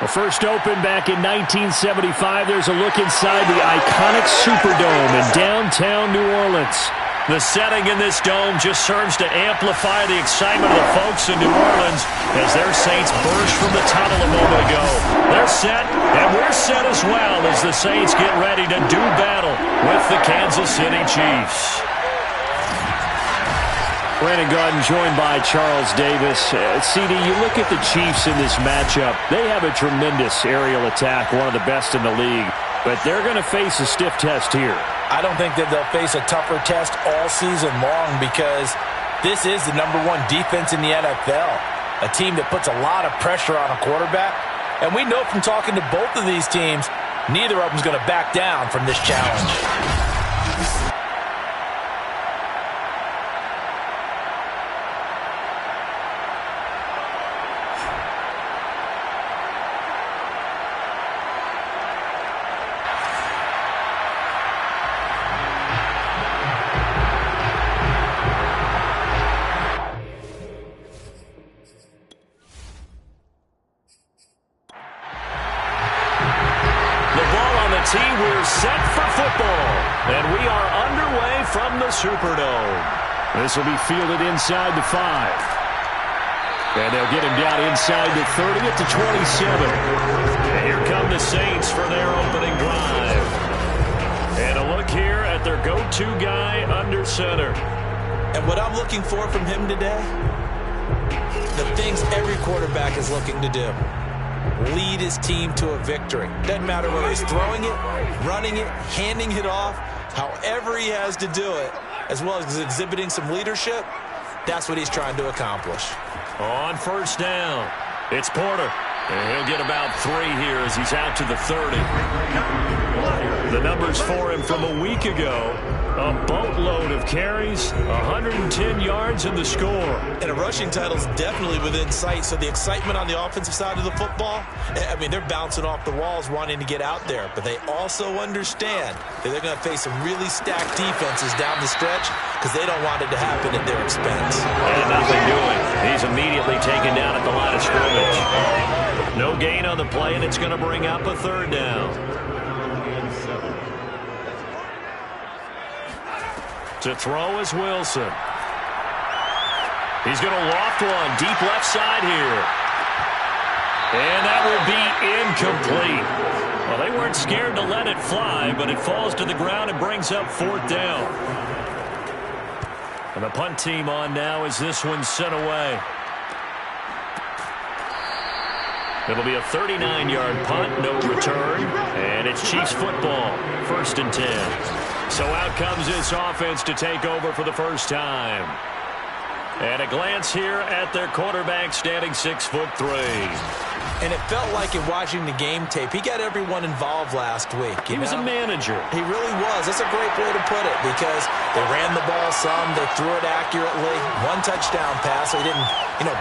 First opened back in 1975. There's a look inside the iconic Superdome in downtown New Orleans. The setting in this dome just serves to amplify the excitement of the folks in New Orleans as their Saints burst from the tunnel a moment ago. They're set, and we're set as well as the Saints get ready to do battle with the Kansas City Chiefs. Brandon Gaudin joined by Charles Davis. CD, you look at the Chiefs in this matchup. They have a tremendous aerial attack, one of the best in the league. But they're going to face a stiff test here. I don't think that they'll face a tougher test all season long because this is the #1 defense in the NFL. A team that puts a lot of pressure on a quarterback. And we know from talking to both of these teams, neither of them is going to back down from this challenge. We're set for football, and we are underway from the Superdome. This will be fielded inside the 5. And they'll get him down inside the 30 at the 27. And here come the Saints for their opening drive. And a look here at their go-to guy under center. And what I'm looking for from him today, the things every quarterback is looking to do. Lead his team to a victory. Doesn't matter whether he's throwing it, running it, handing it off, however he has to do it, as well as exhibiting some leadership, that's what he's trying to accomplish. On first down, it's Porter. And he'll get about 3 here as he's out to the 30. The numbers for him from a week ago, a boatload of carries, 110 yards in the score. And a rushing title is definitely within sight, so the excitement on the offensive side of the football, I mean, they're bouncing off the walls wanting to get out there, but they also understand that they're going to face some really stacked defenses down the stretch because they don't want it to happen at their expense. And nothing doing. He's immediately taken down at the line of scrimmage. No gain on the play, and it's going to bring up a 3rd down. To throw is Wilson. He's going to loft one deep left side here. And that will be incomplete. Well, they weren't scared to let it fly, but it falls to the ground and brings up 4th down. And the punt team on now as this one's sent away. It'll be a 39-yard punt, no return, and it's Chiefs football, 1st and 10. So out comes this offense to take over for the first time. And a glance here at their quarterback standing 6'3". And it felt like in watching the game tape, he got everyone involved last week. He was a manager. He really was. That's a great way to put it because they ran the ball some, they threw it accurately. 1 touchdown pass, so he didn't,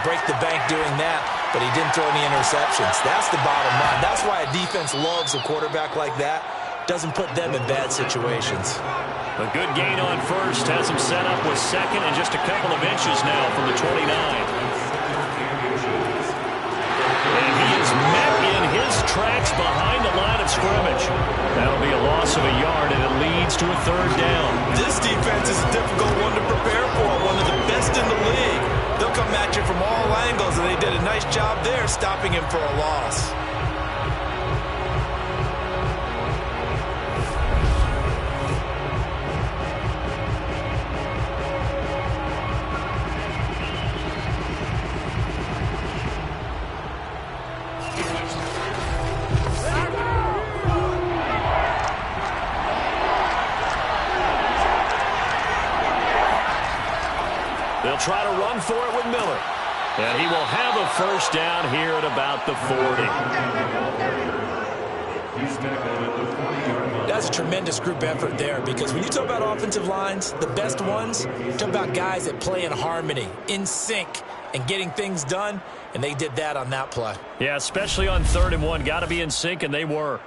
break the bank doing that, but he didn't throw any interceptions. That's the bottom line. That's why a defense loves a quarterback like that. Doesn't put them in bad situations. A good gain on first has him set up with 2nd and just a couple of inches now from the 29. And he is met in his tracks behind the line of scrimmage. That'll be a loss of a yard, and it leads to a 3rd down. This defense is a difficult one to prepare for, one of the best in the league. They'll come at you from all angles, and they did a nice job there stopping him for a loss. They'll try to run for it with Miller. And he will have a 1st down here at about the 40. That's a tremendous group effort there because when you talk about offensive lines, the best ones, you talk about guys that play in harmony, in sync, and getting things done, and they did that on that play. Yeah, especially on 3rd and 1. Got to be in sync, and they were.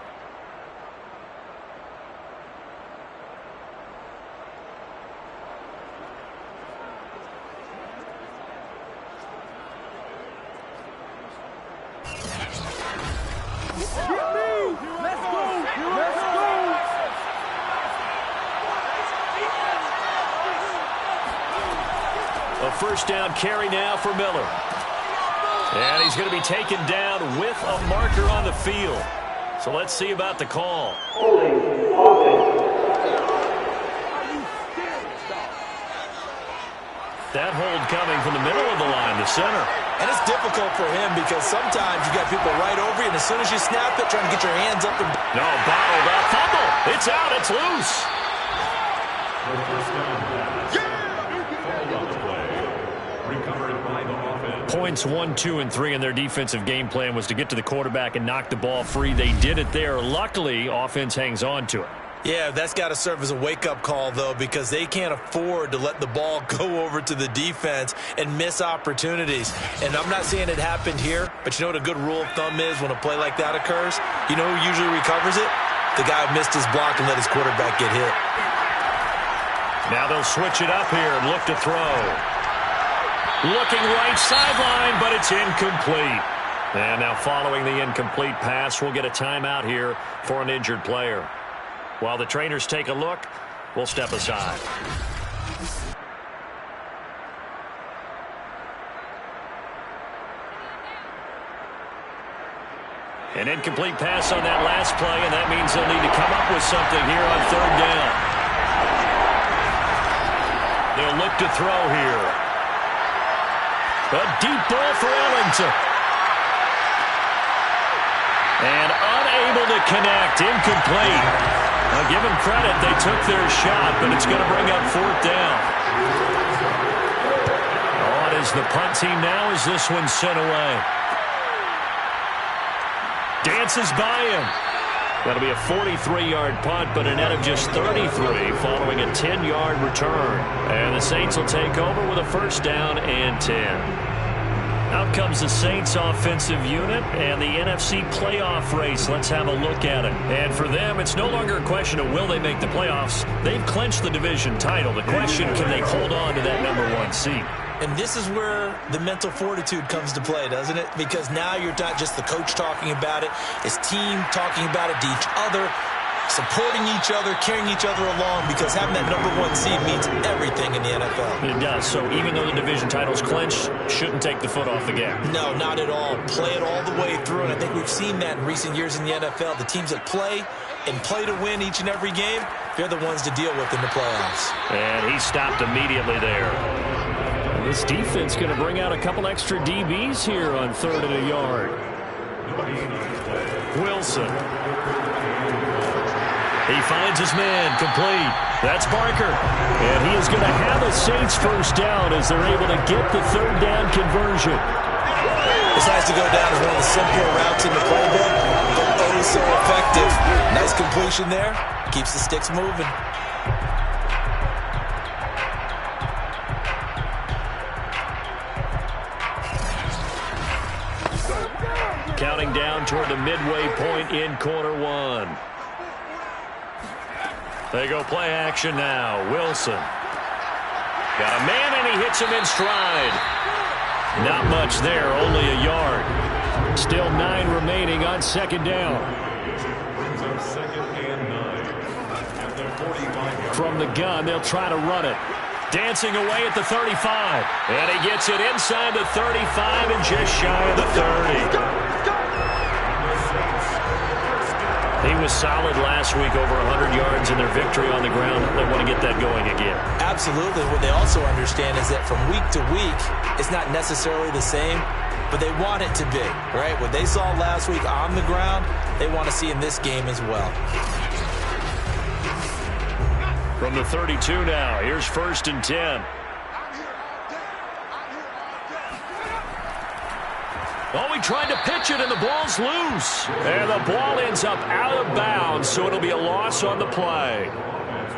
A first down carry now for Miller. And he's going to be taken down with a marker on the field. So let's see about the call. That hold coming from the middle of the line, the center. And it's difficult for him because sometimes you got people right over you, and as soon as you snap it, trying to get your hands up. No, bottled up. Fumble. It's out. It's loose. Points 1, 2, and 3 in their defensive game plan was to get to the quarterback and knock the ball free. They did it there. Luckily, offense hangs on to it. Yeah, that's got to serve as a wake-up call, though, because they can't afford to let the ball go over to the defense and miss opportunities. And I'm not saying it happened here, but you know what a good rule of thumb is when a play like that occurs? You know who usually recovers it? The guy who missed his block and let his quarterback get hit. Now they'll switch it up here and look to throw. Looking right sideline, but it's incomplete. And now following the incomplete pass, we'll get a timeout here for an injured player. While the trainers take a look, we'll step aside. An incomplete pass on that last play, and that means they'll need to come up with something here on third down. They'll look to throw here. A deep ball for Ellington. And unable to connect, incomplete. Now give them credit, they took their shot, but it's going to bring up fourth down. On is the punt team now as this one's sent away. Dances by him. That'll be a 43-yard punt, but a net of just 33 following a 10-yard return. And the Saints will take over with a first down and 10. Out comes the Saints offensive unit and the NFC playoff race. Let's have a look at it. And for them, it's no longer a question of will they make the playoffs. They've clinched the division title. The question, can they hold on to that #1 seed? And this is where the mental fortitude comes to play, doesn't it? Because now you're not just the coach talking about it, it's team talking about it to each other, supporting each other, carrying each other along, because having that #1 seed means everything in the NFL. It does. So even though the division title's clinched, shouldn't take the foot off the gas. No, not at all. Play it all the way through, and I think we've seen that in recent years in the NFL. The teams that play and play to win each and every game, they're the ones to deal with in the playoffs. And he stopped immediately there. This defense going to bring out a couple extra DBs here on 3rd and a yard. Wilson. He finds his man, complete. That's Barker. And he is going to have a Saints first down as they're able to get the third down conversion. This has to go down as one of the simpler routes in the playbook, but oh so effective. Nice completion there. Keeps the sticks moving. Counting down toward the midway point in quarter one. They go play action now. Wilson. Got a man, and he hits him in stride. Not much there, only a yard. Still 9 remaining on second down. From the gun, they'll try to run it. Dancing away at the 35. And he gets it inside the 35 and just shy of the 30. He was solid last week, over 100 yards in their victory on the ground. They want to get that going again. Absolutely. What they also understand is that from week to week, it's not necessarily the same, but they want it to be, right? What they saw last week on the ground, they want to see in this game as well. From the 32 now, here's 1st and 10. Oh, he tried to pitch it, and the ball's loose. And the ball ends up out of bounds, so it'll be a loss on the play.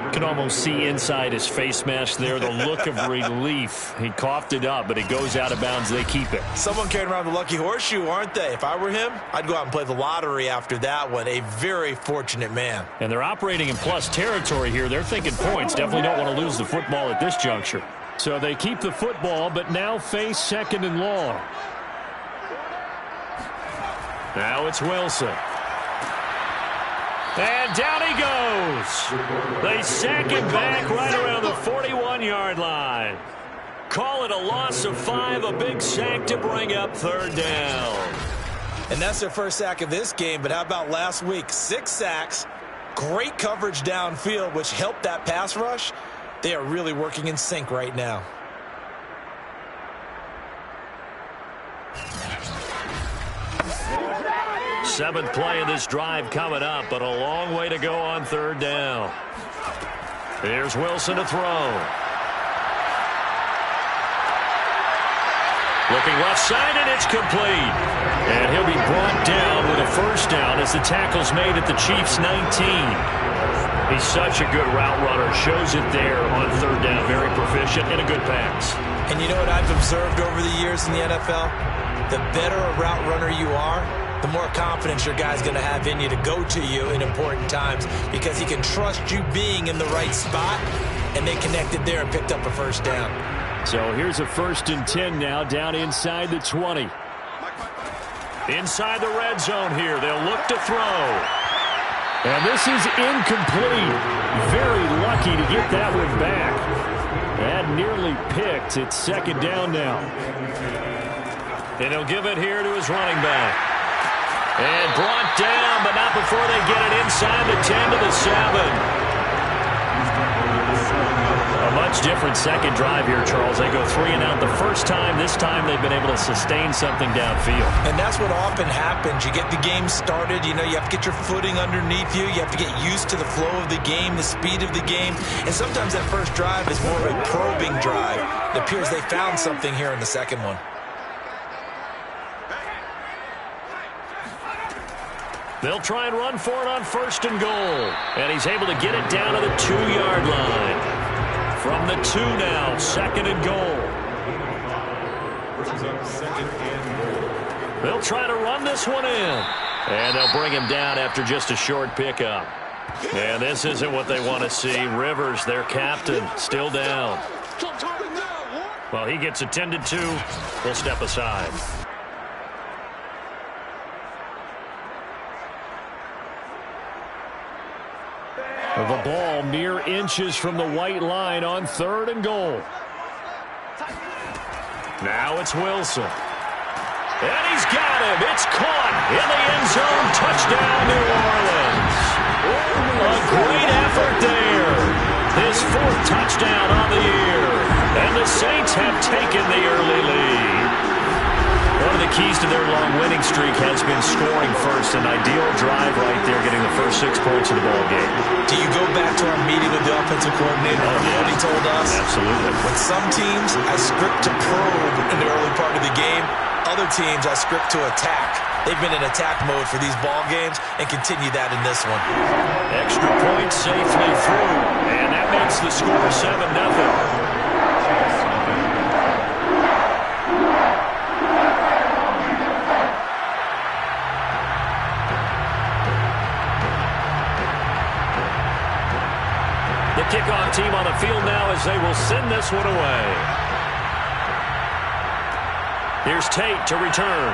You can almost see inside his face mask there the look of relief. He coughed it up, but it goes out of bounds. They keep it. Someone carrying around the lucky horseshoe, aren't they? If I were him, I'd go out and play the lottery after that one. A very fortunate man. And they're operating in plus territory here. They're thinking points. Definitely don't want to lose the football at this juncture. So they keep the football, but now face 2nd and long. Now it's Wilson. And down he goes. They sack him back right around the 41-yard line. Call it a loss of 5, a big sack to bring up third down. And that's their first sack of this game, but how about last week? 6 sacks, great coverage downfield, which helped that pass rush. They are really working in sync right now. Seventh play of this drive coming up, but a long way to go on third down. Here's Wilson to throw. Looking left side, and it's complete. And he'll be brought down with a first down as the tackle's made at the Chiefs' 19. He's such a good route runner. Shows it there on third down. Very proficient and a good pass. And you know what I've observed over the years in the NFL? The better a route runner you are, the more confidence your guy's going to have in you to go to you in important times because he can trust you being in the right spot, and they connected there and picked up a first down. So here's a 1st and 10 now, down inside the 20. Inside the red zone here. They'll look to throw. And this is incomplete. Very lucky to get that one back. That nearly picked. It's 2nd down now. And he'll give it here to his running back. And brought down, but not before they get it inside the 10 to the 7. A much different second drive here, Charles. They go 3 and out the first time. This time they've been able to sustain something downfield. And that's what often happens. You get the game started. You know, you have to get your footing underneath you. You have to get used to the flow of the game, the speed of the game. And sometimes that first drive is more of a probing drive. It appears they found something here in the second one. They'll try and run for it on 1st and goal. And he's able to get it down to the 2-yard line. From the 2 now, 2nd and goal. They'll try to run this one in. And they'll bring him down after just a short pickup. And this isn't what they want to see. Rivers, their captain, still down. Well, he gets attended to. We'll step aside. The ball mere inches from the white line on 3rd and goal. Now it's Wilson. And he's got him. It's caught in the end zone. Touchdown, New Orleans. A great effort there. His 4th touchdown on the year. And the Saints have taken the early lead. One of the keys to their long winning streak has been scoring first. An ideal drive right there, getting the first 6 points of the ball game. Do you go back to our meeting with the offensive coordinator? What he told us? Absolutely. With some teams, I script to probe in the early part of the game. Other teams, I script to attack. They've been in attack mode for these ball games and continue that in this one. Extra point safely through. And that makes the score 7-0. Kickoff team on the field now as they will send this one away. Here's Tate to return.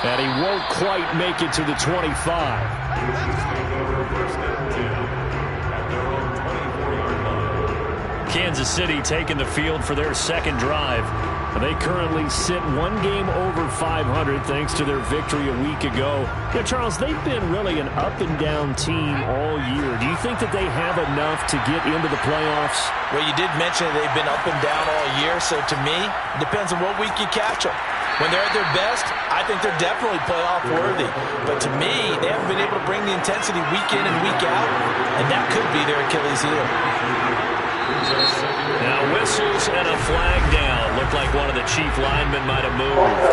And he won't quite make it to the 25. Kansas City taking the field for their 2nd drive. They currently sit 1 game over 500 thanks to their victory a week ago. Yeah, Charles, they've been really an up-and-down team all year. Do you think that they have enough to get into the playoffs? Well, you did mention that they've been up and down all year, so to me, it depends on what week you catch them. When they're at their best, I think they're definitely playoff worthy. But to me, they haven't been able to bring the intensity week in and week out, and that could be their Achilles heel. Now whistles and a flag down. Looked like one of the Chief linemen might have moved.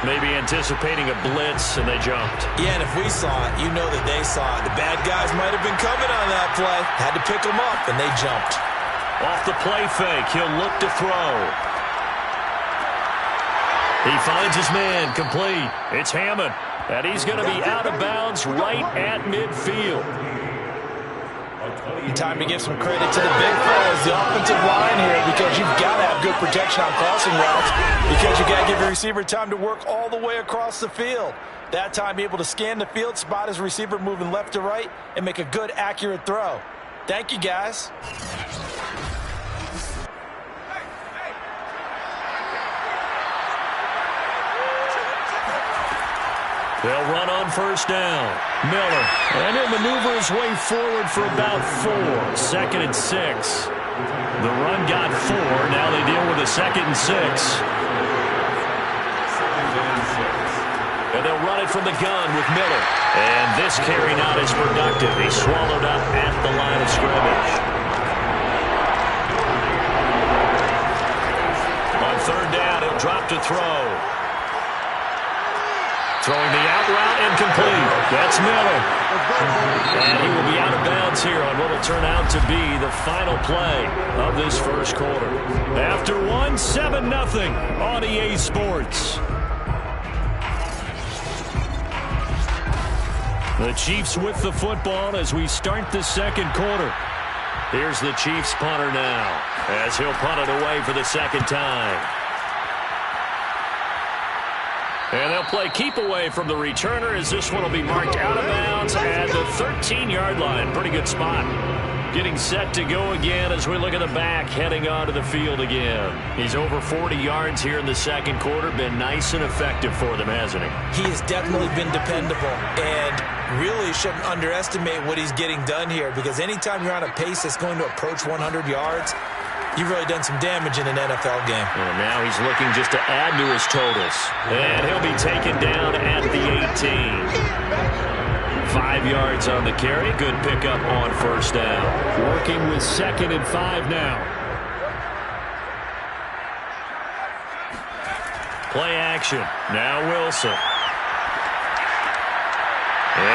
Maybe anticipating a blitz, and they jumped. Yeah, and if we saw it, you know that they saw it. The bad guys might have been coming on that play. Had to pick them up, and they jumped. Off the play fake, he'll look to throw. He finds his man, complete. It's Hammond, and he's going to be out of bounds right at midfield. Time to give some credit to the big fellas, the offensive line here, because you've got to have good protection on crossing routes because you got to give your receiver time to work all the way across the field. That time, be able to scan the field, spot his receiver moving left to right, and make a good, accurate throw. Thank you, guys. They'll run on first down. Miller, and he'll maneuver his way forward for about 4. 2nd and 6. The run got 4. Now they deal with a 2nd and 6. And they'll run it from the gun with Miller. And this carry not as productive. He swallowed up at the line of scrimmage. On 3rd down, he'll drop to throw. Throwing the out route incomplete. That's Miller. And he will be out of bounds here on what will turn out to be the final play of this first quarter. After 1, 7-0 on EA Sports. The Chiefs with the football as we start the second quarter. Here's the Chiefs punter now as he'll punt it away for the 2nd time. And they'll play keep away from the returner as this one will be marked out of bounds at the 13-yard line. Pretty good spot. Getting set to go again as we look at the back, heading onto the field again. He's over 40 yards here in the second quarter. Been nice and effective for them, hasn't he? He has definitely been dependable and really shouldn't underestimate what he's getting done here, because anytime you're on a pace that's going to approach 100 yards, you've really done some damage in an NFL game. And now he's looking just to add to his totals. And he'll be taken down at the 18. 5 yards on the carry. Good pickup on first down. Working with 2nd and 5 now. Play action. Now Wilson.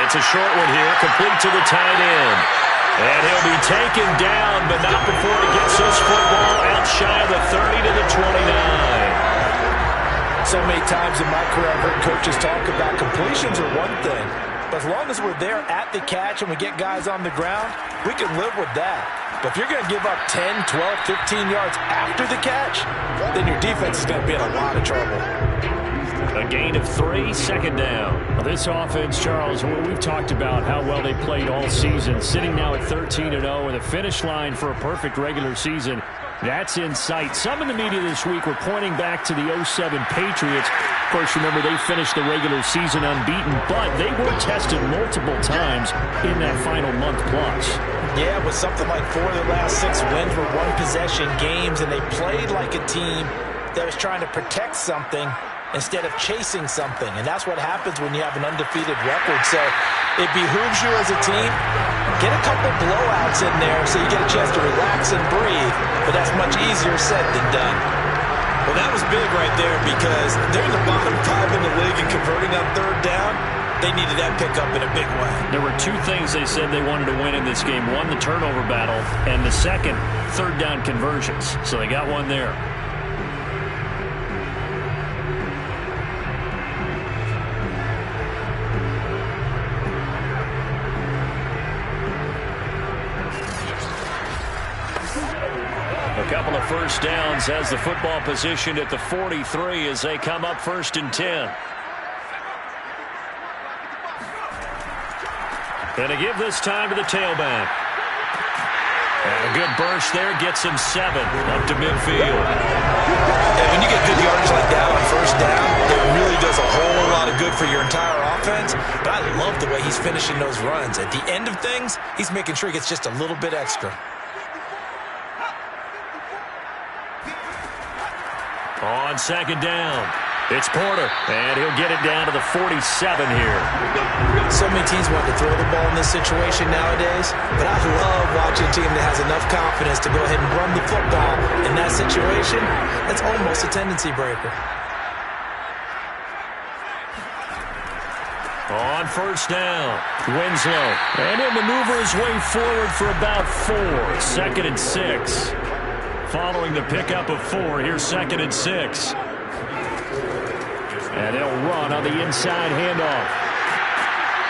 It's a short one here. Complete to the tight end. And he'll be taken down, but not before he gets this football out shy of the 30 to the 29. So many times in my career, I've heard coaches talk about completions are one thing, but as long as we're there at the catch and we get guys on the ground, we can live with that. But if you're going to give up 10, 12, 15 yards after the catch, then your defense is going to be in a lot of trouble. A gain of 3, 2nd down. Well, this offense, Charles, we've talked about how well they played all season, sitting now at 13-0 with a finish line for a perfect regular season. That's in sight. Some in the media this week were pointing back to the 07 Patriots. Of course, remember, they finished the regular season unbeaten, but they were tested multiple times in that final month plus. Yeah, with something like 4 of their last 6 wins were one-possession games, and they played like a team that was trying to protect something instead of chasing something. And that's what happens when you have an undefeated record. So it behooves you as a team, get a couple blowouts in there so you get a chance to relax and breathe. But that's much easier said than done. Well, that was big right there, because they're in the bottom 5 in the league and converting on 3rd down. They needed that pickup in a big way. There were 2 things they said they wanted to win in this game. One, the turnover battle, and the second, 3rd down conversions. So they got one there. A couple of first downs as the football positioned at the 43 as they come up 1st and 10. And to give this time to the tailback. And a good burst there gets him 7 up to midfield. And when you get good yardage like that on first down, it really does a whole lot of good for your entire offense. But I love the way he's finishing those runs. At the end of things, he's making sure he gets just a little bit extra. On 2nd down, it's Porter, and he'll get it down to the 47 here. So many teams want to throw the ball in this situation nowadays, but I love watching a team that has enough confidence to go ahead and run the football in that situation. That's almost a tendency breaker. On first down, Winslow, and he'll maneuver his way forward for about 4. 2nd and 6. Following the pickup of 4, here's 2nd and 6. And they'll run on the inside handoff.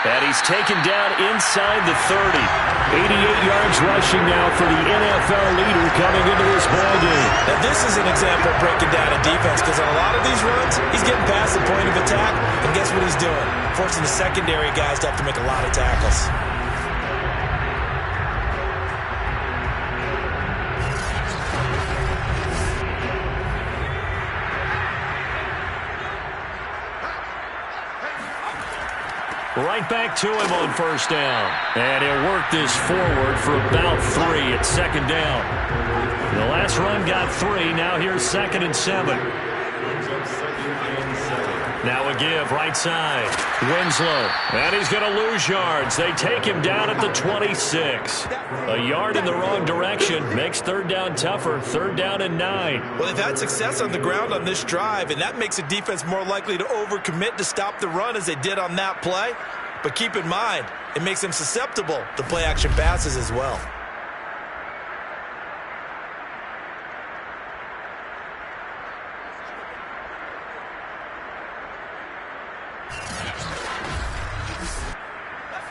And he's taken down inside the 30. 88 yards rushing now for the NFL leader coming into this ballgame. Now this is an example of breaking down a defense, because on a lot of these runs, he's getting past the point of attack, and guess what he's doing? Forcing the secondary guys to have to make a lot of tackles. right back to him on first down. And he'll work this forward for about 3 at second down. The last run got 3. Now here's 2nd and 7. Now a give right side. Winslow. And he's going to lose yards. They take him down at the 26. A yard in the wrong direction makes third down tougher. 3rd down and 9. Well, they've had success on the ground on this drive, and that makes a defense more likely to overcommit to stop the run as they did on that play. But keep in mind, it makes them susceptible to play-action passes as well.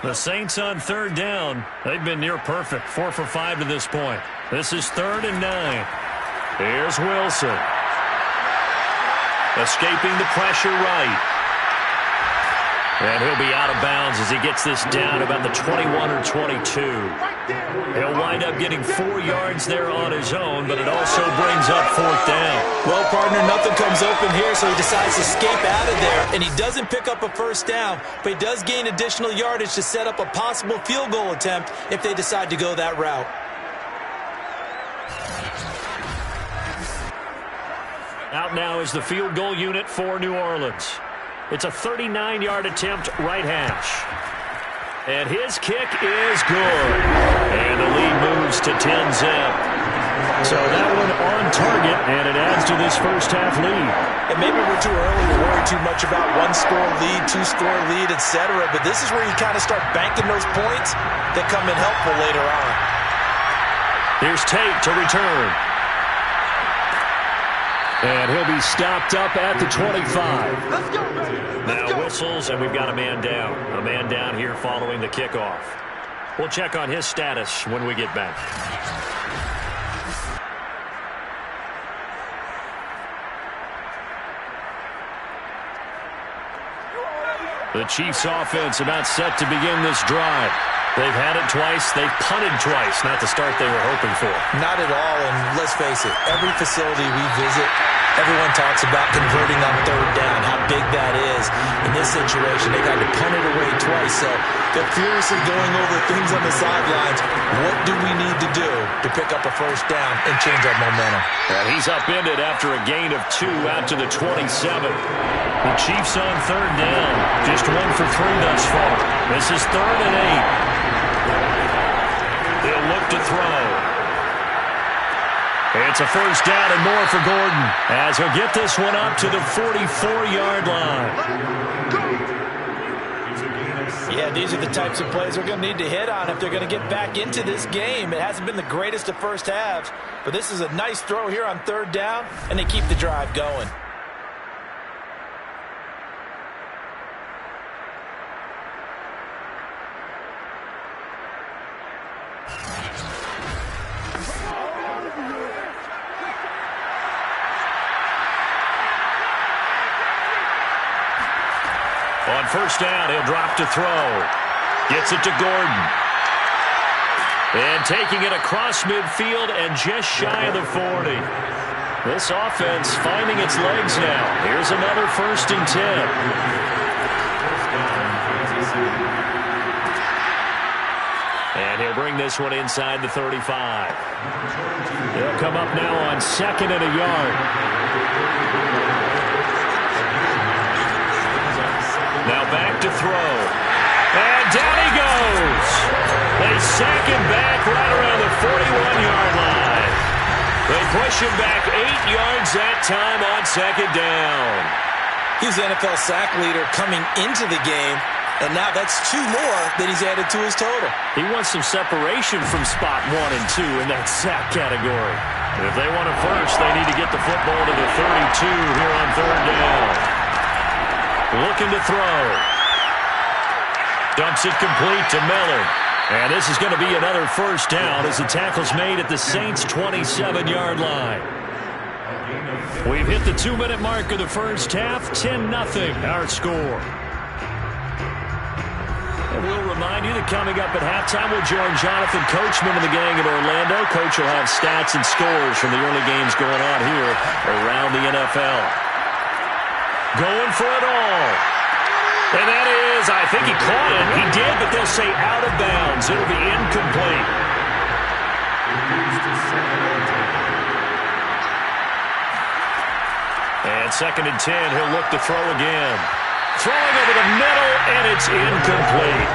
The Saints on 3rd down. They've been near perfect. 4 for 5 to this point. This is 3rd and 9. Here's Wilson. Escaping the pressure right. And he'll be out of bounds as he gets this down about the 21 or 22. He'll wind up getting 4 yards there on his own, but it also brings up 4th down. Well, partner, nothing comes open here, so he decides to escape out of there. And he doesn't pick up a first down, but he does gain additional yardage to set up a possible field goal attempt if they decide to go that route. Out now is the field goal unit for New Orleans. It's a 39-yard attempt, right hash. And his kick is good. And the lead moves to 10-zip. So that one on target, and it adds to this first-half lead. And maybe we're too early to worry too much about one-score lead, two-score lead, etc. But this is where you kind of start banking those points that come in helpful later on. Here's Tate to return. And he'll be stopped up at the 25. Let's go, baby. Now whistles, and we've got a man down. A man down here following the kickoff. We'll check on his status when we get back. The Chiefs offense about set to begin this drive. They've had it twice. They've punted twice. Not the start they were hoping for. Not at all, and let's face it, every facility we visit, everyone talks about converting on 3rd down, how big that is. In this situation, they've had to punt it away twice, so they're furiously going over things on the sidelines. What do we need to do to pick up a first down and change our momentum? And he's upended after a gain of 2 out to the 27. The Chiefs on 3rd down. Just 1 for 3 thus far. This is 3rd and 8. He'll look to throw. It's a first down and more for Gordon as he'll get this one up to the 44-yard line. Yeah, these are the types of plays they're going to need to hit on if they're going to get back into this game. It hasn't been the greatest of first halves, but this is a nice throw here on 3rd down, and they keep the drive going. On first down, he'll drop to throw. Gets it to Gordon. And taking it across midfield and just shy of the 40. This offense finding its legs now. Here's another 1st and 10. And he'll bring this one inside the 35. They'll come up now on 2nd and a yard. Now back to throw. And down he goes. They sack him back right around the 41-yard line. They push him back 8 yards that time on 2nd down. He's the NFL sack leader coming into the game, and now that's 2 more that he's added to his total. He wants some separation from spot 1 and 2 in that sack category. If they want it first, they need to get the football to the 32 here on 3rd down. Looking to throw. Dumps it complete to Miller. And this is going to be another first down as the tackle's made at the Saints' 27-yard line. We've hit the 2-minute mark of the first half. 10-0 our score. And we'll remind you that coming up at halftime, we'll join Jonathan Coachman and the gang in Orlando. Coach will have stats and scores from the early games going on here around the NFL. Going for it all. And that is, I think he caught it. He did, but they'll say out of bounds. It'll be incomplete. And 2nd and 10, he'll look to throw again. Throwing over the middle, and it's incomplete.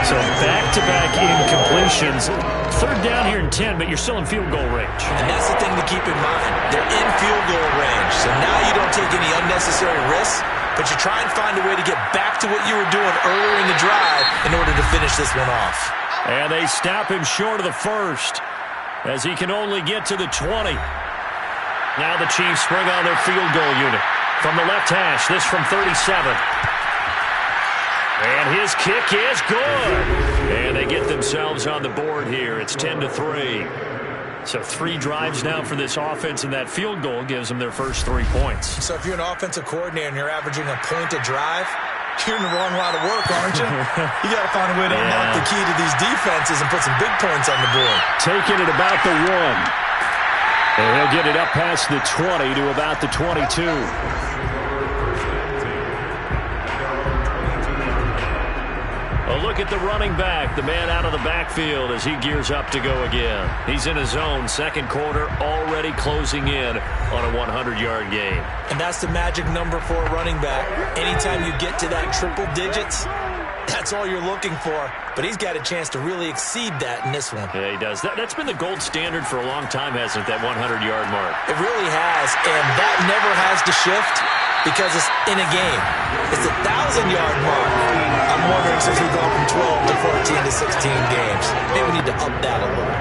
So back-to-back incompletions. 3rd down here and 10, but you're still in field goal range. And that's the thing to keep in mind. They're in field goal range, so now you don't take any unnecessary risks, but you try and find a way to get back to what you were doing earlier in the drive in order to finish this one off. And they stop him short of the first as he can only get to the 20. Now the Chiefs bring on their field goal unit. From the left hash, this from 37. And his kick is good. And they get themselves on the board here. It's 10-3. So 3 drives now for this offense, and that field goal gives them their first 3 points. So if you're an offensive coordinator and you're averaging a point a drive, you're in the wrong line of work, aren't you? You got to find a way to unlock the key to these defenses and put some big points on the board. Taking it about the 1. And he'll get it up past the 20 to about the 22. A look at the running back, the man out of the backfield as he gears up to go again. He's in his zone, 2nd quarter, already closing in on a 100-yard game. And that's the magic number for a running back. Anytime you get to that triple digits, that's all you're looking for. But he's got a chance to really exceed that in this one. Yeah, he does. That's been the gold standard for a long time, hasn't it, that 100-yard mark? It really has, and that never has to shift because it's in a game. It's a 1,000-yard mark. I'm wondering, since we've gone from 12 to 14 to 16 games, maybe we need to up that a little.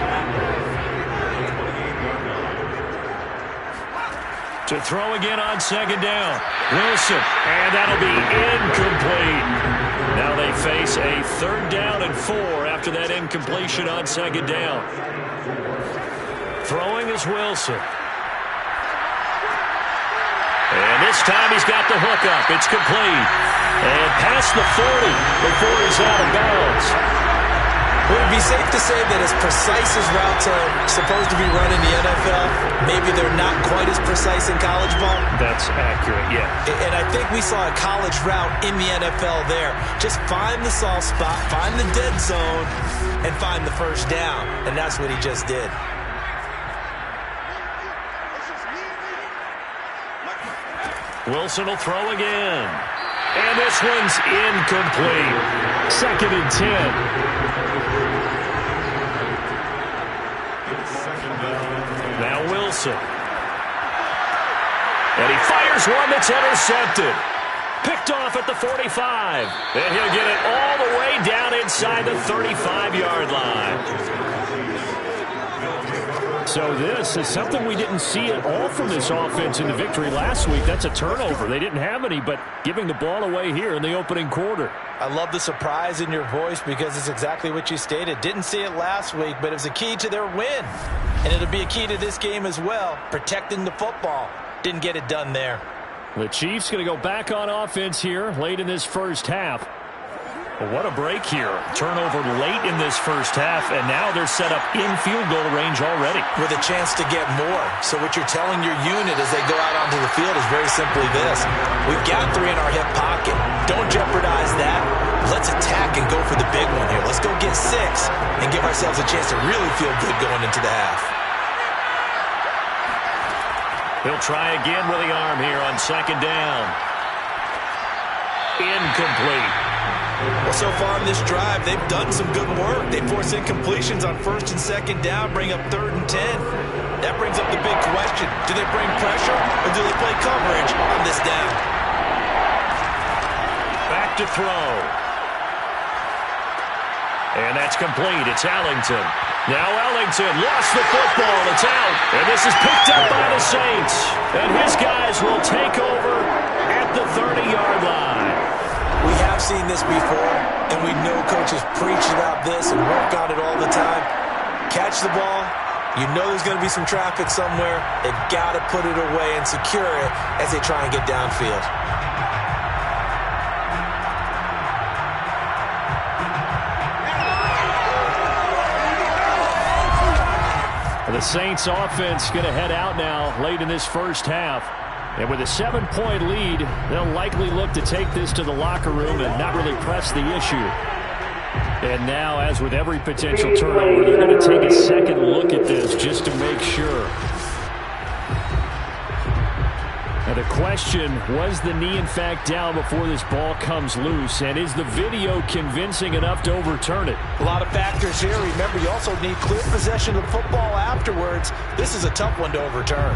To throw again on 2nd down. Wilson, and that'll be incomplete. Now they face a 3rd down and 4 after that incompletion on 2nd down. Throwing is Wilson. And this time he's got the hook up. It's complete. And past the 40 before he's out of bounds. Would it be safe to say that as precise as routes are supposed to be run in the NFL, maybe they're not quite as precise in college ball? That's accurate, yeah. And I think we saw a college route in the NFL there. Just find the soft spot, find the dead zone, and find the first down. And that's what he just did. Wilson will throw again. And this one's incomplete. 2nd and 10. Now Wilson. And he fires one that's intercepted. Picked off at the 45. And he'll get it all the way down inside the 35-yard line. So this is something we didn't see at all from this offense in the victory last week. That's a turnover. They didn't have any, but giving the ball away here in the opening quarter. I love the surprise in your voice because it's exactly what you stated. Didn't see it last week, but it was a key to their win. And it'll be a key to this game as well, protecting the football. Didn't get it done there. The Chiefs going to go back on offense here late in this first half. Well, what a break here. Turnover late in this first half, and now they're set up in field goal range already. With a chance to get more. So what you're telling your unit as they go out onto the field is very simply this. We've got 3 in our hip pocket. Don't jeopardize that. Let's attack and go for the big one here. Let's go get 6 and give ourselves a chance to really feel good going into the half. He'll try again with the arm here on 2nd down. Incomplete. Well, so far in this drive, they've done some good work. They force incompletions on 1st and 2nd down, bring up 3rd and 10. That brings up the big question. Do they bring pressure or do they play coverage on this down? Back to throw. And that's complete. It's Ellington. Now Ellington lost the football. It's out. And this is picked up by the Saints. And his guys will take over at the 30-yard line. We have seen this before, and we know coaches preach about this and work on it all the time. Catch the ball. You know there's going to be some traffic somewhere. They've got to put it away and secure it as they try and get downfield. The Saints offense going to head out now late in this first half. And with a 7-point lead, they'll likely look to take this to the locker room and not really press the issue. And now, as with every potential turnover, they're going to take a second look at this just to make sure. Now the question, was the knee in fact down before this ball comes loose? And is the video convincing enough to overturn it? A lot of factors here. Remember, you also need clear possession of the football afterwards. This is a tough one to overturn.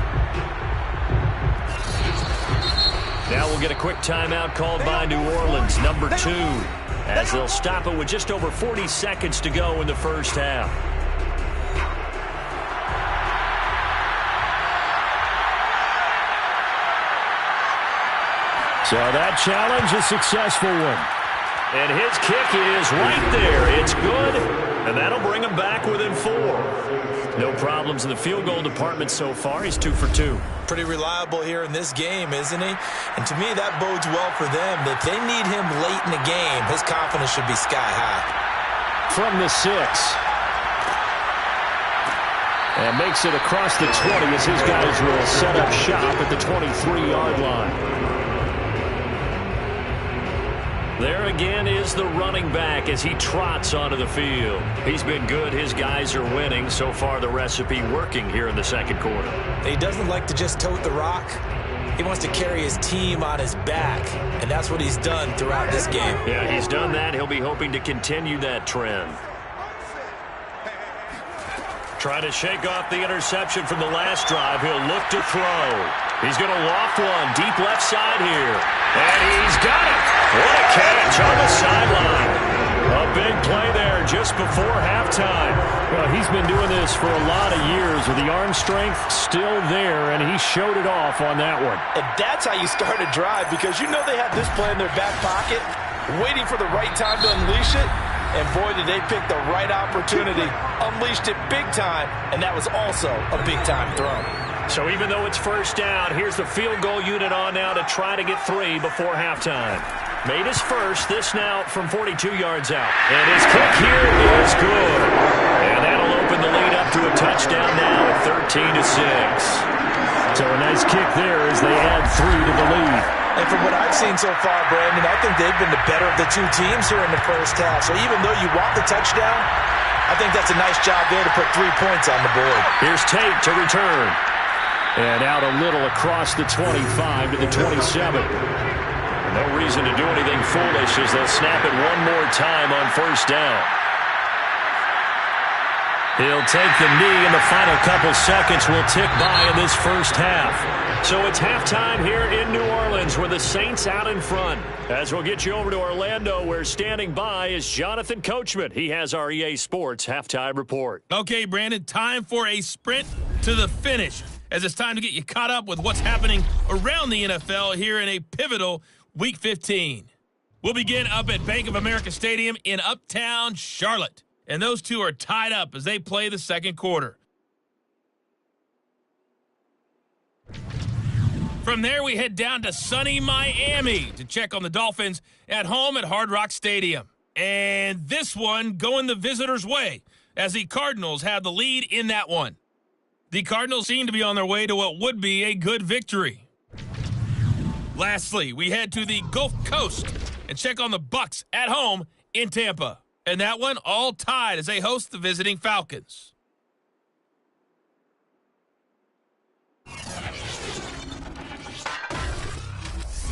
Now we'll get a quick timeout called by New Orleans, number 2, as they'll stop it with just over 40 seconds to go in the first half. So that challenge, a successful one. And his kick is right there. It's good, and that'll bring him back within 4. No problems in the field goal department so far. He's 2 for 2. Pretty reliable here in this game, isn't he? And to me, that bodes well for them. If they need him late in the game, his confidence should be sky high. From the 6. And makes it across the 20 as his guys will set up shop at the 23-yard line. There again is the running back as he trots onto the field. He's been good. His guys are winning. So far, the recipe working here in the second quarter. He doesn't like to just tote the rock. He wants to carry his team on his back, and that's what he's done throughout this game. Yeah, he's done that. He'll be hoping to continue that trend. Trying to shake off the interception from the last drive. He'll look to throw. He's going to loft one deep left side here. And he's got it. What a catch on the sideline. A big play there just before halftime. Well, he's been doing this for a lot of years with the arm strength still there, and he showed it off on that one. And that's how you start a drive, because you know they have this play in their back pocket, waiting for the right time to unleash it. And boy, did they pick the right opportunity. Unleashed it big time, and that was also a big-time throw. So even though it's first down, here's the field goal unit on now to try to get 3 before halftime. Made his first, this now from 42 yards out. And his kick here is good. And that'll open the lead up to a touchdown now at 13-6. So a nice kick there as they add 3 to the lead. And from what I've seen so far, Brandon, I think they've been the better of the two teams here in the first half. So even though you want the touchdown, I think that's a nice job there to put 3 points on the board. Here's Tate to return. And out a little across the 25 to the 27. No reason to do anything foolish as they'll snap it one more time on first down. He'll take the knee, and the final couple seconds will tick by in this first half. So it's halftime here in New Orleans with the Saints out in front. As we'll get you over to Orlando, where standing by is Jonathan Coachman. He has our EA Sports halftime report. Okay, Brandon, time for a sprint to the finish, as it's time to get you caught up with what's happening around the NFL here in a pivotal Week 15. We'll begin up at Bank of America Stadium in Uptown Charlotte. And those two are tied up as they play the second quarter. From there, we head down to sunny Miami to check on the Dolphins at home at Hard Rock Stadium. And this one going the visitors' way as the Cardinals have the lead in that one. The Cardinals seem to be on their way to what would be a good victory. Lastly, we head to the Gulf Coast and check on the Bucs at home in Tampa. And that one all tied as they host the visiting Falcons.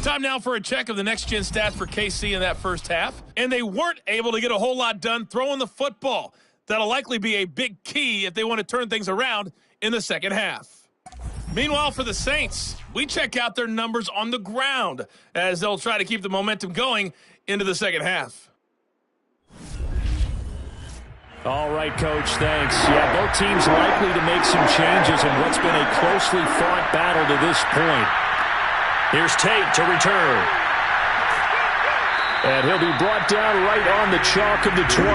Time now for a check of the next-gen stats for KC in that first half. And they weren't able to get a whole lot done throwing the football. That'll likely be a big key if they want to turn things around in the second half. Meanwhile, for the Saints, we check out their numbers on the ground as they'll try to keep the momentum going into the second half. All right, Coach, thanks. Yeah, both teams likely to make some changes in what's been a closely fought battle to this point. Here's Tate to return. And he'll be brought down right on the chalk of the 20.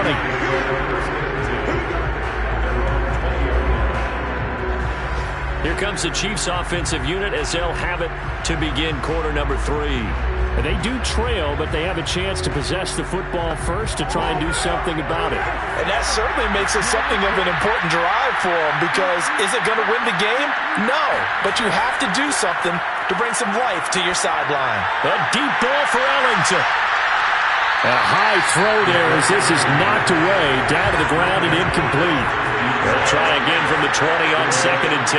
Here comes the Chiefs offensive unit as they'll have it to begin quarter number 3. And they do trail, but they have a chance to possess the football first to try and do something about it. And that certainly makes it something of an important drive for them, because is it going to win the game? No, but you have to do something to bring some life to your sideline. A deep ball for Ellington. A high throw there as this is knocked away, down to the ground and incomplete. They'll try again from the 20 on 2nd and 10.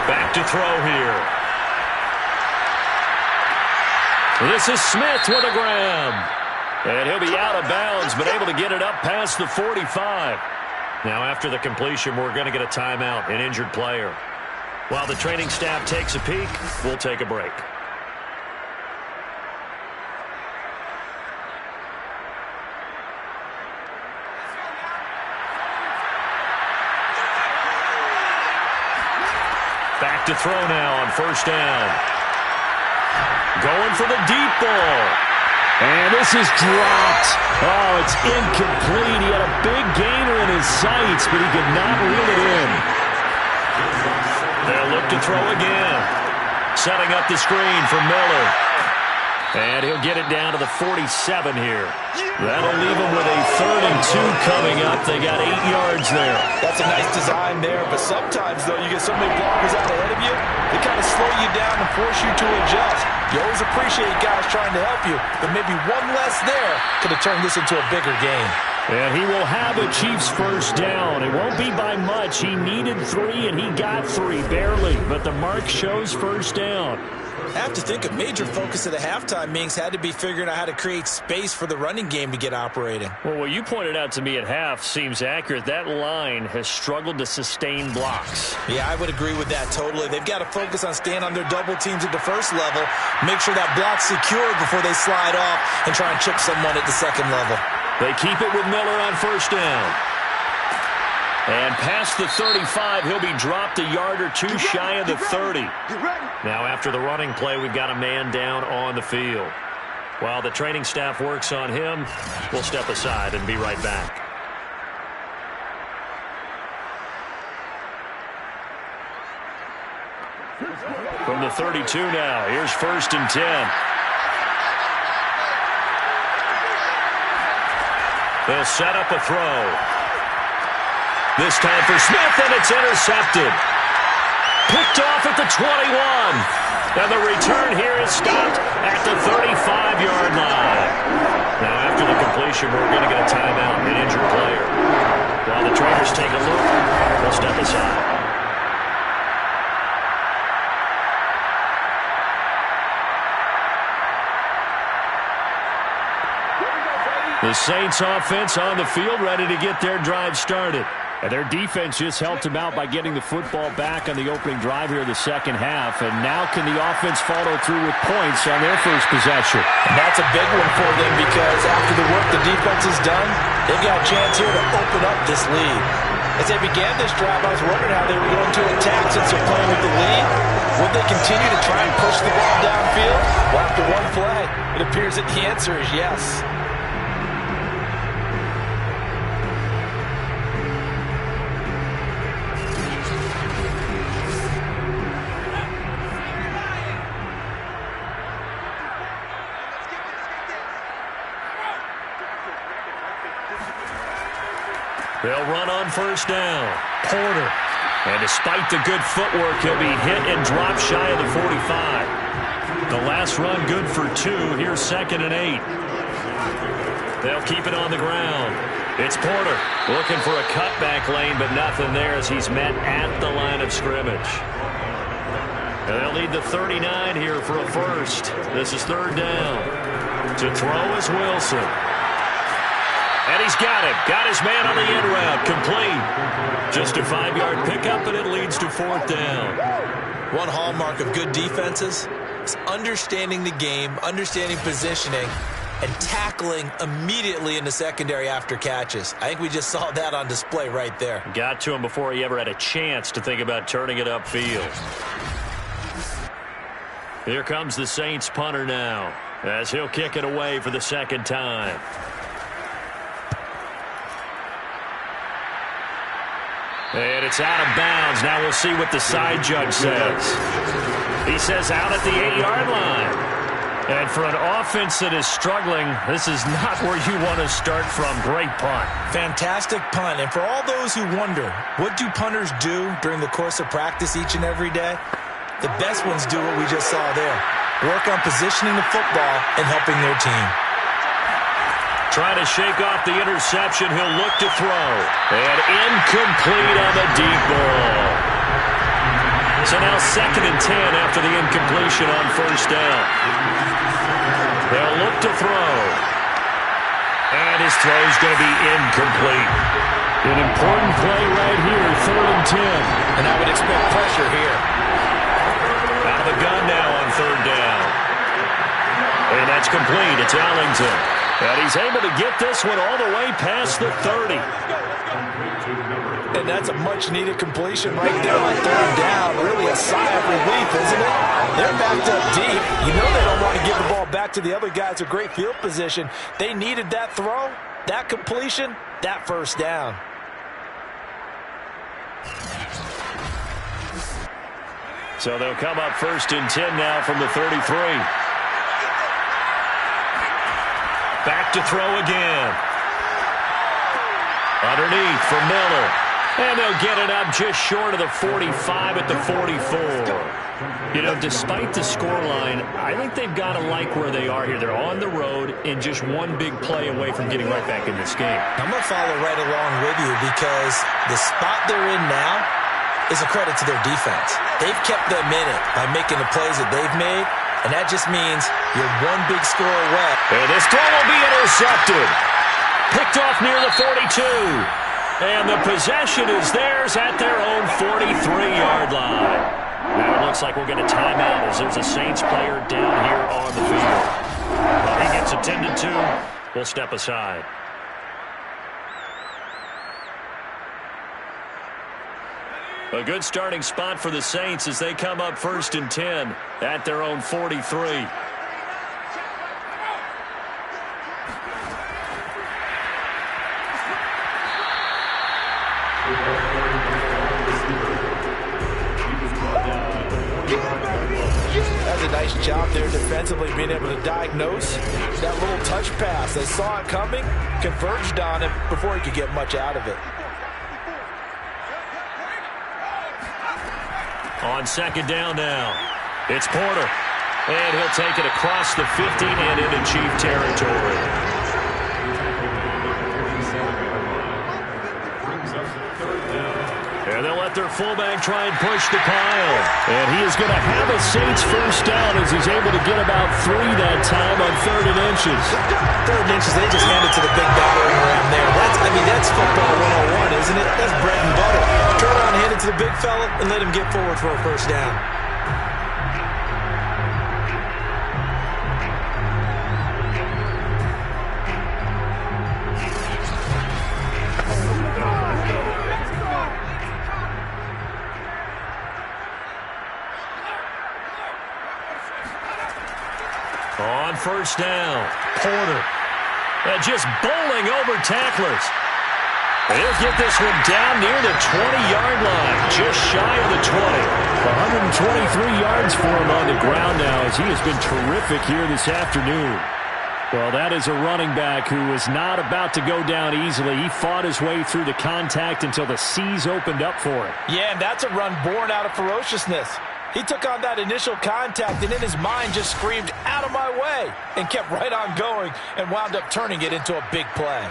Back to throw here. This is Smith with a grab. And he'll be out of bounds, but able to get it up past the 45. Now after the completion, we're going to get a timeout, an injured player. While the training staff takes a peek, we'll take a break. Back to throw now on 1st down. Going for the deep ball. And this is dropped. Oh, it's incomplete. He had a big gainer in his sights, but he could not reel it in. They'll look to throw again. Setting up the screen for Miller. And he'll get it down to the 47 here. That'll leave him with a 3rd and 2 coming up. They got 8 yards there. That's a nice design there, but sometimes, though, you get so many blockers out ahead of you, they kind of slow you down and force you to adjust. You always appreciate guys trying to help you, but maybe one less there could have turned this into a bigger game. And he will have a Chiefs 1st down. It won't be by much. He needed 3, and he got 3, barely. But the mark shows 1st down. I have to think a major focus of the halftime meetings had to be figuring out how to create space for the running game to get operating. Well, what you pointed out to me at half seems accurate. That line has struggled to sustain blocks. Yeah, I would agree with that totally. They've got to focus on staying on their double teams at the 1st level, make sure that block's secure before they slide off and try and chip someone at the 2nd level. They keep it with Miller on 1st down. And past the 35, he'll be dropped a yard or 2 shy of the 30. Now after the running play, we've got a man down on the field. While the training staff works on him, we'll step aside and be right back. From the 32 now, here's 1st and 10. They'll set up a throw. This time for Smith, and it's intercepted. Picked off at the 21. And the return here is stopped at the 35-yard line. Now, after the completion, we're going to get a timeout, an injured player. While the trainers take a look, we'll step aside. The Saints offense on the field, ready to get their drive started. And their defense just helped them out by getting the football back on the opening drive here in the 2nd half. And now can the offense follow through with points on their 1st possession? And that's a big one for them, because after the work the defense has done, they've got a chance here to open up this lead. As they began this drive, I was wondering how they were going to attack since they're playing with the lead. Would they continue to try and push the ball downfield? Well, after one play, it appears that the answer is yes. They'll run on 1st down. Porter. And despite the good footwork, he'll be hit and dropped shy of the 45. The last run good for 2. Here's 2nd and 8. They'll keep it on the ground. It's Porter looking for a cutback lane, but nothing there as he's met at the line of scrimmage. And they'll need the 39 here for a 1st. This is 3rd down. To throw is Wilson. And he's got him. Got his man on the end route. Complete. Just a 5-yard pickup, and it leads to 4th down. One hallmark of good defenses is understanding the game, understanding positioning, and tackling immediately in the secondary after catches. I think we just saw that on display right there. Got to him before he ever had a chance to think about turning it upfield. Here comes the Saints punter now, as he'll kick it away for the 2nd time. And it's out of bounds. Now we'll see what the side judge says. He says out at the 8-yard line. And for an offense that is struggling, this is not where you want to start from. Great punt. Fantastic punt. And for all those who wonder, what do punters do during the course of practice each and every day? The best ones do what we just saw there. Work on positioning the football and helping their team. Trying to shake off the interception. He'll look to throw. And incomplete on the deep ball. So now 2nd and 10 after the incompletion on first down. They'll look to throw. And his throw is going to be incomplete. An important play right here, 3rd and 10. And I would expect pressure here. Out of the gun now on 3rd down. And that's complete. It's Ellington. And he's able to get this one all the way past the 30. And that's a much-needed completion right there on 3rd down. Really a sigh of relief, isn't it? They're backed up deep. You know they don't want to give the ball back to the other guys in great field position. They needed that throw, that completion, that first down. So they'll come up 1st and 10 now from the 33. Back to throw again. Underneath for Miller. And they'll get it up just short of the 45 at the 44. You know, despite the scoreline, I think they've got to like where they are here. They're on the road and just one big play away from getting right back in this game. I'm going to follow right along with you because the spot they're in now is a credit to their defense. They've kept them in it by making the plays that they've made, and that just means you're one big score away. And this throw will be intercepted. Picked off near the 42. And the possession is theirs at their own 43-yard line. Now it looks like we'll get a timeout as there's a Saints player down here on the field. While he gets attended to, we'll step aside. A good starting spot for the Saints as they come up 1st and 10 at their own 43. That's a nice job there defensively, being able to diagnose that little touch pass. They saw it coming, converged on it before he could get much out of it. On 2nd down now, it's Porter. And he'll take it across the 50 and into Chief territory. And they'll let their fullback try and push the pile. And he is going to have a Saints first down as he's able to get about 3 that time on 3rd and inches. 3rd and inches, they just hand it to the big battering ram there. That's football 101, isn't it? That's bread and butter. Turn around, hand it to the big fella, and let him get forward for a first down. On 1st down, Porter. Just bowling over tacklers. He'll get this one down near the 20-yard line, just shy of the 20. 123 yards for him on the ground now as he has been terrific here this afternoon. Well, that is a running back who is not about to go down easily. He fought his way through the contact until the seas opened up for him. Yeah, and that's a run born out of ferociousness. He took on that initial contact and in his mind just screamed, "Out of my way," and kept right on going and wound up turning it into a big play.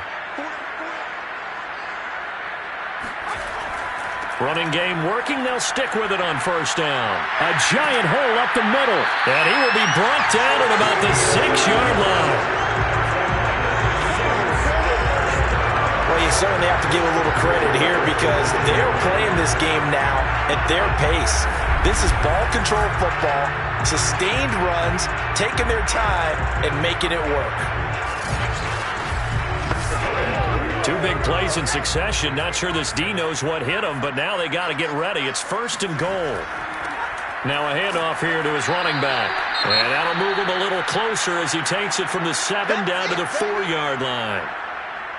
Running game working. They'll stick with it on 1st down. A giant hole up the middle. And he will be brought down at about the 6-yard line. Well, you certainly have to give a little credit here because they're playing this game now at their pace. This is ball control football, sustained runs, taking their time, and making it work. 2 big plays in succession. Not sure this D knows what hit him, but now they got to get ready. It's 1st and goal. Now a handoff here to his running back. And that'll move him a little closer as he takes it from the 7 down to the 4-yard line.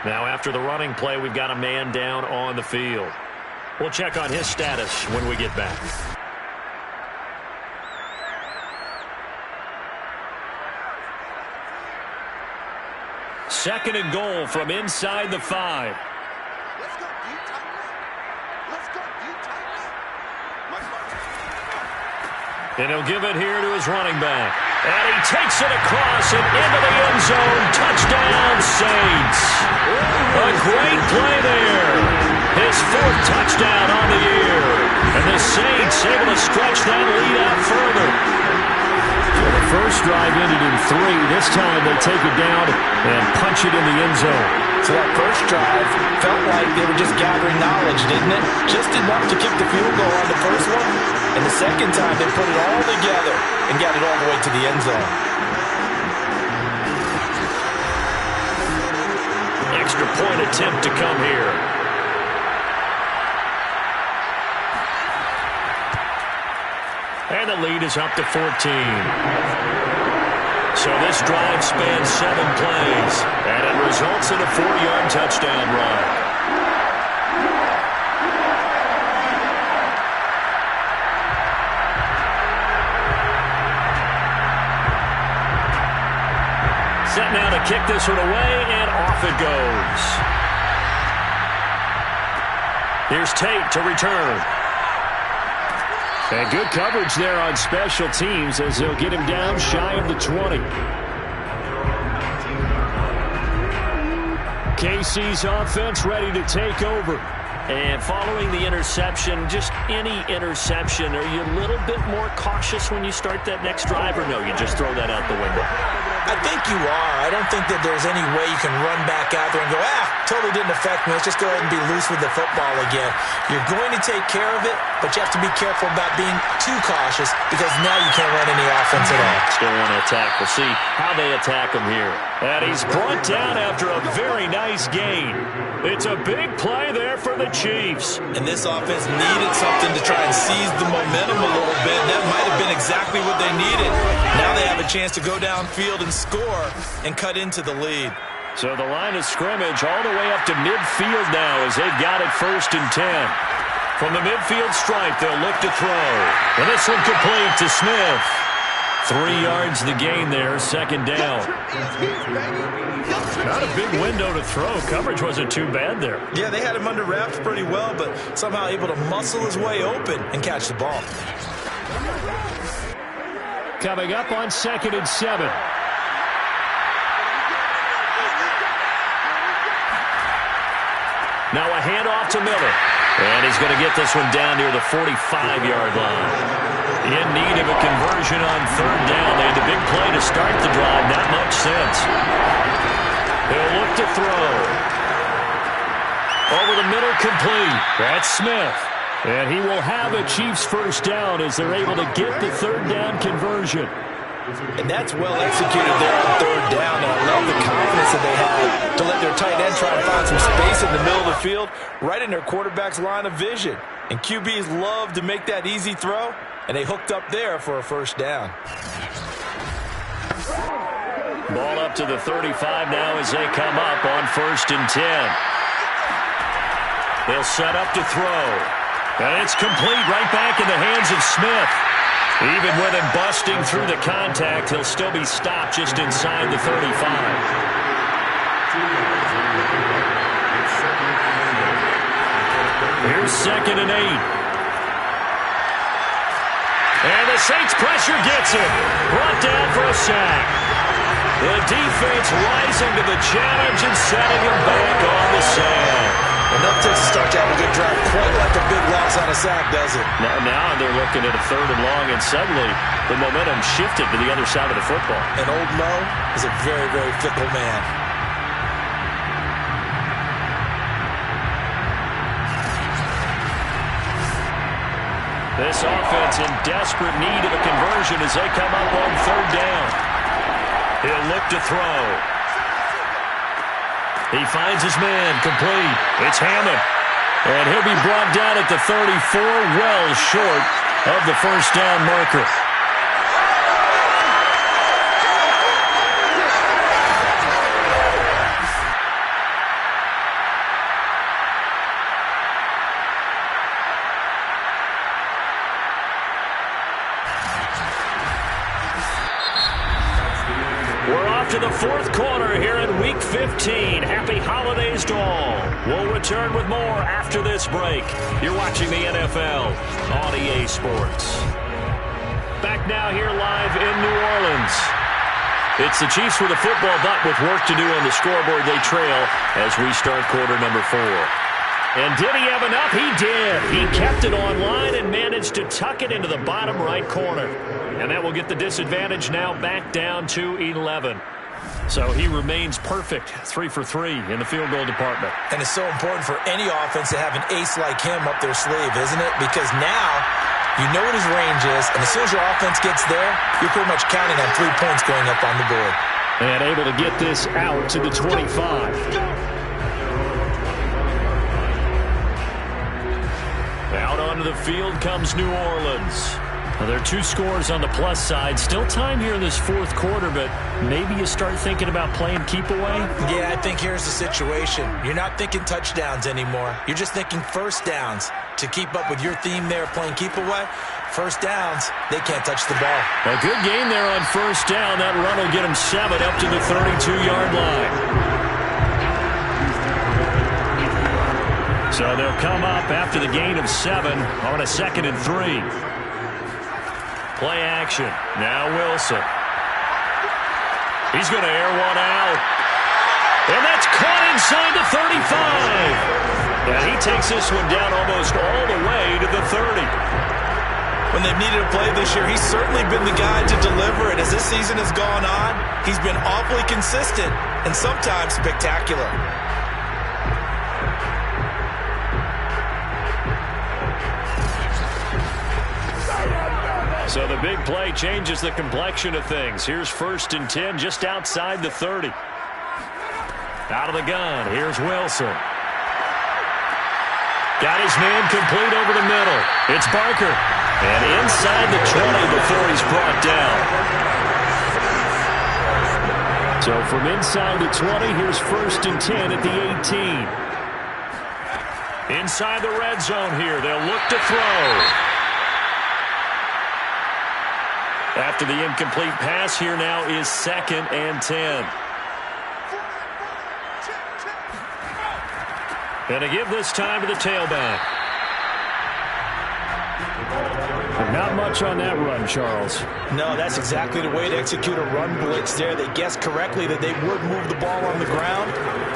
Now after the running play, we've got a man down on the field. We'll check on his status when we get back. Second and goal from inside the 5. And he'll give it here to his running back. And he takes it across and into the end zone. Touchdown, Saints. A great play there. His 4th touchdown on the year. And the Saints able to stretch that lead out further. So the first drive ended in 3. This time they take it down and punch it in the end zone. So that first drive felt like they were just gathering knowledge, didn't it? Just enough to kick the field goal on the first one. And the second time they put it all together and got it all the way to the end zone. Extra point attempt to come here. And the lead is up to 14. So this drive spans 7 plays, and it results in a 4-yard touchdown run. Set now to kick this one away, and off it goes. Here's Tate to return. And good coverage there on special teams as they'll get him down shy of the 20. KC's offense ready to take over. And following the interception, just any interception, are you a little bit more cautious when you start that next drive, or no, you just throw that out the window? I think you are. I don't think that there's any way you can run back out there and go, totally didn't affect me. Let's just go ahead and be loose with the football again. You're going to take care of it, but you have to be careful about being too cautious because now you can't run any offense at all. Still want to attack. We'll see how they attack him here. And he's brought down after a very nice gain. It's a big play there for the Chiefs. And this offense needed something to try and seize the momentum a little bit. That might have been exactly what they needed. Now they have a chance to go downfield and score and cut into the lead. So the line of scrimmage all the way up to midfield now as they've got it 1st and 10. From the midfield stripe, they'll look to throw. And this one complete to Smith. 3 yards the gain there, 2nd down. Not a big window to throw. Coverage wasn't too bad there. Yeah, they had him under wraps pretty well, but somehow able to muscle his way open and catch the ball. Coming up on 2nd and 7. Now a handoff to Miller. And he's going to get this one down near the 45-yard line. In need of a conversion on 3rd down. They had a big play to start the drive. Not much sense. He'll look to throw. Over the middle, complete. That's Smith. And he will have a Chiefs 1st down as they're able to get the 3rd down conversion. And that's well executed there on 3rd down. And I love the confidence that they have to let their tight end try and find some space in the middle of the field, right in their quarterback's line of vision. And QBs love to make that easy throw, and they hooked up there for a 1st down. Ball up to the 35 now as they come up on 1st and 10. They'll set up to throw. And it's complete right back in the hands of Smith. Even with him busting through the contact, he'll still be stopped just inside the 35. Here's 2nd and 8. And the Saints pressure gets him. Brought down for a sack. The defense rising to the challenge and setting him back on the sand. Enough to start to have a good drive, quite like a big loss on a sack, does it? Now they're looking at a 3rd and long, and suddenly the momentum shifted to the other side of the football. And old Mo is a very, very fickle man. This offense in desperate need of a conversion as they come up on 3rd down. He'll look to throw. He finds his man, complete. It's Hammond. And he'll be brought down at the 34, well short of the 1st down marker. We're off off to the fourth quarter here in Week 15. Happy holidays to all. We'll return with more after this break. You're watching the NFL on EA Sports. Back now here live in New Orleans. It's the Chiefs with a football, but with work to do on the scoreboard, they trail as we start quarter number 4. And did he have enough? He did. He kept it online and managed to tuck it into the bottom right corner. And that will get the disadvantage now back down to 11. So he remains perfect, 3 for 3 in the field goal department. And it's so important for any offense to have an ace like him up their sleeve, isn't it? Because now you know what his range is, and as soon as your offense gets there, you're pretty much counting on 3 points going up on the board. And able to get this out to the 25. Out onto the field comes New Orleans. Now, there are 2 scores on the plus side. Still time here in this fourth quarter, but maybe you start thinking about playing keep away? Yeah, I think here's the situation. You're not thinking touchdowns anymore. You're just thinking first downs. To keep up with your theme there, playing keep away, first downs, they can't touch the ball. A good game there on first down. That run will get them 7 up to the 32-yard line. So they'll come up after the gain of 7 on a 2nd and 3. Play action. Now Wilson. He's going to air one out. And that's caught inside the 35. And he takes this one down almost all the way to the 30. When they've needed a play this year, he's certainly been the guy to deliver it. As this season has gone on, he's been awfully consistent and sometimes spectacular. So the big play changes the complexion of things. Here's 1st and 10 just outside the 30. Out of the gun, here's Wilson. Got his man complete over the middle. It's Barker. And inside the 20 before he's brought down. So from inside the 20, here's 1st and 10 at the 18. Inside the red zone here, they'll look to throw. After the incomplete pass, here now is 2nd and 10. And to give this time to the tailback. Not much on that run, Charles. No, that's exactly the way to execute a run blitz there. They guessed correctly that they would move the ball on the ground,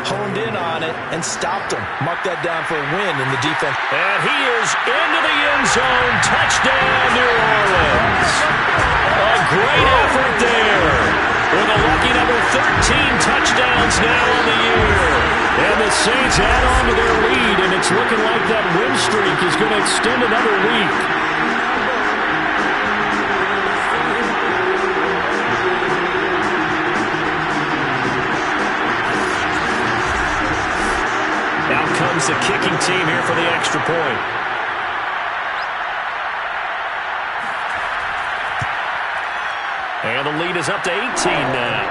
honed in on it, and stopped them. Mark that down for a win in the defense. And he is into the end zone. Touchdown, New Orleans. A great effort there. With a lucky number 13 touchdowns now on the year. And the Saints add on to their lead, and it's looking like that win streak is going to extend another week. Now comes the kicking team here for the extra point. And the lead is up to 18 now.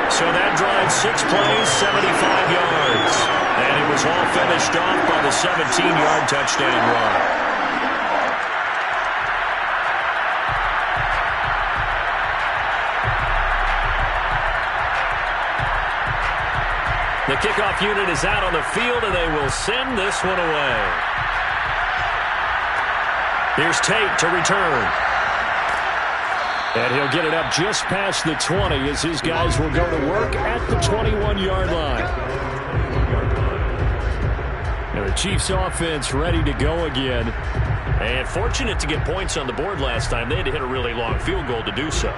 So that drive, 6 plays, 75 yards. And it was all finished off by the 17-yard touchdown run. The kickoff unit is out on the field, and they will send this one away. Here's Tate to return. And he'll get it up just past the 20 as his guys will go to work at the 21-yard line. And the Chiefs offense ready to go again. And fortunate to get points on the board last time. They had to hit a really long field goal to do so.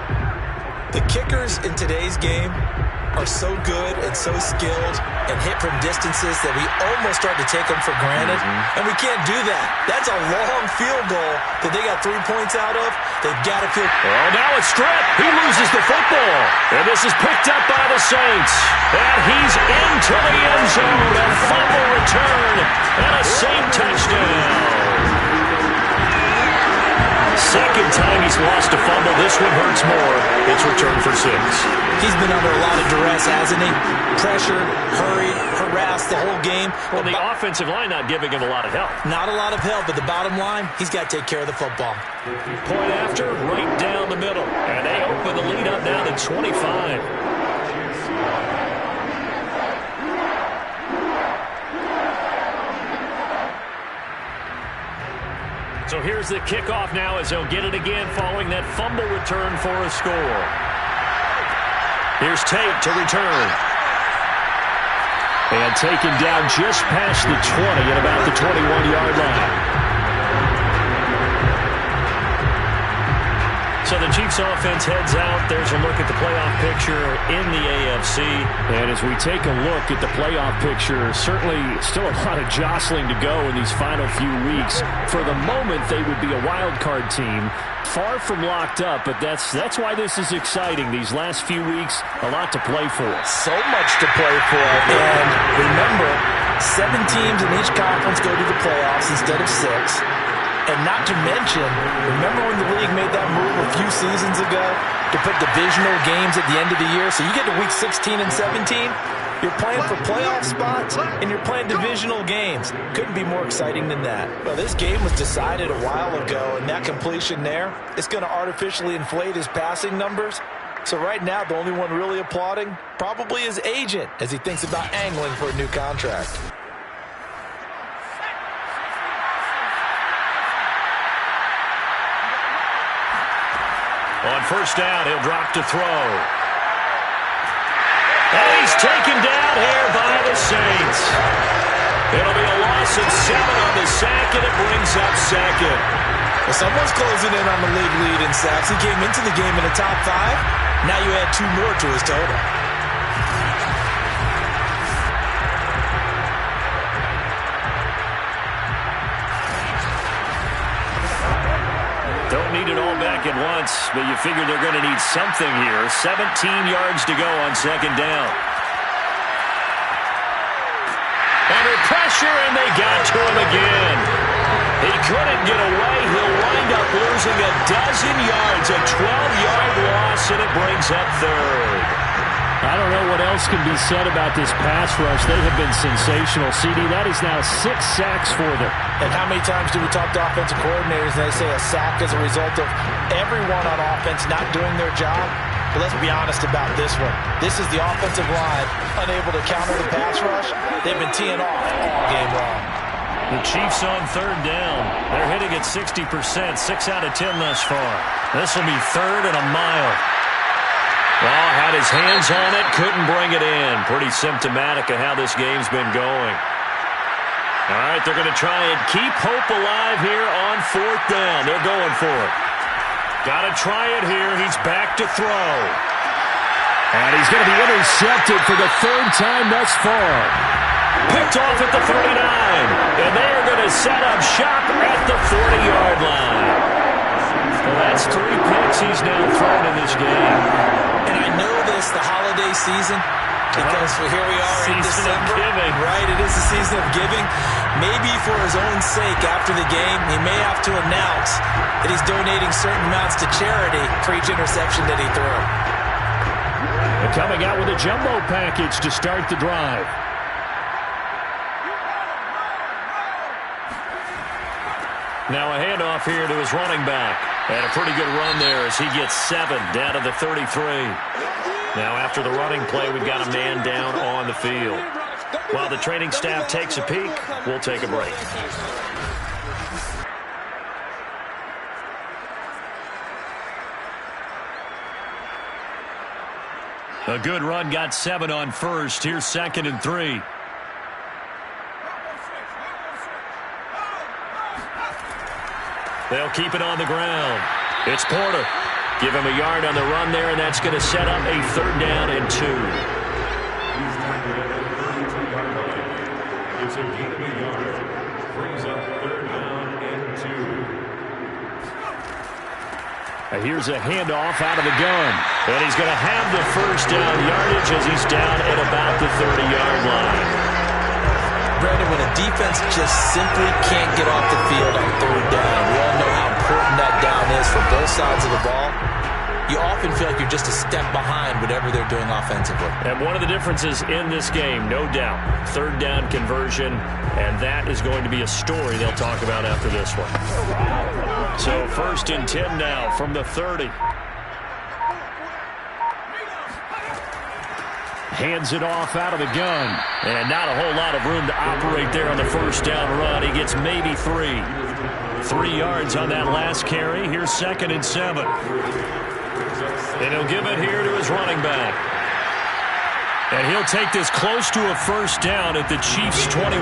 The kickers in today's game are so good and so skilled and hit from distances that we almost start to take them for granted. And we can't do that. That's a long field goal that they got 3 points out of. They've got to feel... Oh, now it's stripped. He loses the football. And this is picked up by the Saints. And he's into the end zone. A fumble return and a Saint touchdown. Second time he's lost a fumble. This one hurts more. It's returned for 6. He's been under a lot of duress, hasn't he? Pressured, hurried, harassed the whole game. Well, the offensive line not giving him a lot of help. Not a lot of help, but the bottom line, he's got to take care of the football. Point after, right down the middle. And they open the lead up now to 25. So here's the kickoff now as they'll get it again following that fumble return for a score. Here's Tate to return. And taken down just past the 20 at about the 21-yard line. So the Chiefs offense heads out. There's a look at the playoff picture in the AFC. And as we take a look at the playoff picture, certainly still a lot of jostling to go in these final few weeks. For the moment, they would be a wild card team. Far from locked up, but that's why this is exciting. These last few weeks, a lot to play for. So much to play for. And remember, 7 teams in each conference go to the playoffs instead of 6. And not to mention, remember when the league made that move a few seasons ago to put divisional games at the end of the year? So you get to week 16 and 17, you're playing for playoff spots, and you're playing divisional games. Couldn't be more exciting than that. Well, this game was decided a while ago, and that completion there, it's going to artificially inflate his passing numbers. So right now, the only one really applauding probably his agent as he thinks about angling for a new contract. On first down, he'll drop to throw. And he's taken down here by the Saints. It'll be a loss of 7 on the sack, and it brings up second. Well, someone's closing in on the league lead in sacks. He came into the game in the top 5. Now you add 2 more to his total. Don't need it all back at once, but you figure they're going to need something here. 17 yards to go on second down. Under pressure, and they got to him again. He couldn't get away. He'll wind up losing a dozen yards, a 12-yard loss, and it brings up third. I don't know what else can be said about this pass rush. They have been sensational. CD, that is now 6 sacks for them. And how many times do we talk to offensive coordinators and they say a sack is a result of everyone on offense not doing their job? But let's be honest about this one. This is the offensive line unable to counter the pass rush. They've been teeing off all game long. The Chiefs on third down. They're hitting at 60%, 6 out of 10 thus far. This will be third and a mile. Well, had his hands on it, couldn't bring it in. Pretty symptomatic of how this game's been going. All right, they're going to try and keep hope alive here on fourth down. They're going for it. Got to try it here. He's back to throw. And he's going to be intercepted for the 3rd time thus far. Picked off at the 39. And they are going to set up shop at the 40-yard line. Well, that's 3 picks he's now thrown in this game. And I know this, the holiday season, because here we are in December. Giving. Right, it is the season of giving. Maybe for his own sake after the game, he may have to announce that he's donating certain amounts to charity for each interception that he threw. And coming out with a jumbo package to start the drive. Now a handoff here to his running back. And a pretty good run there as he gets 7 down to the 33. Now after the running play, we've got a man down on the field. While the training staff takes a peek, we'll take a break. A good run, got 7 on first. Here's 2nd and 3. They'll keep it on the ground. It's Porter. Give him a yard on the run there, and that's going to set up a 3rd down and 2. It's a gain of a yard. Brings up 3rd down and 2. Here's a handoff out of the gun. And he's going to have the 1st down yardage as he's down at about the 30-yard line. Brandon, when a defense just simply can't get off the field on 3rd down, we all know how important that down is for both sides of the ball, you often feel like you're just a step behind whatever they're doing offensively. And one of the differences in this game, no doubt, third down conversion, and that is going to be a story they'll talk about after this one. So 1st and 10 now from the 30. Hands it off out of the gun. And not a whole lot of room to operate there on the first down run. He gets maybe 3. 3 yards on that last carry. Here's 2nd and 7. And he'll give it here to his running back. And he'll take this close to a first down at the Chiefs' 21.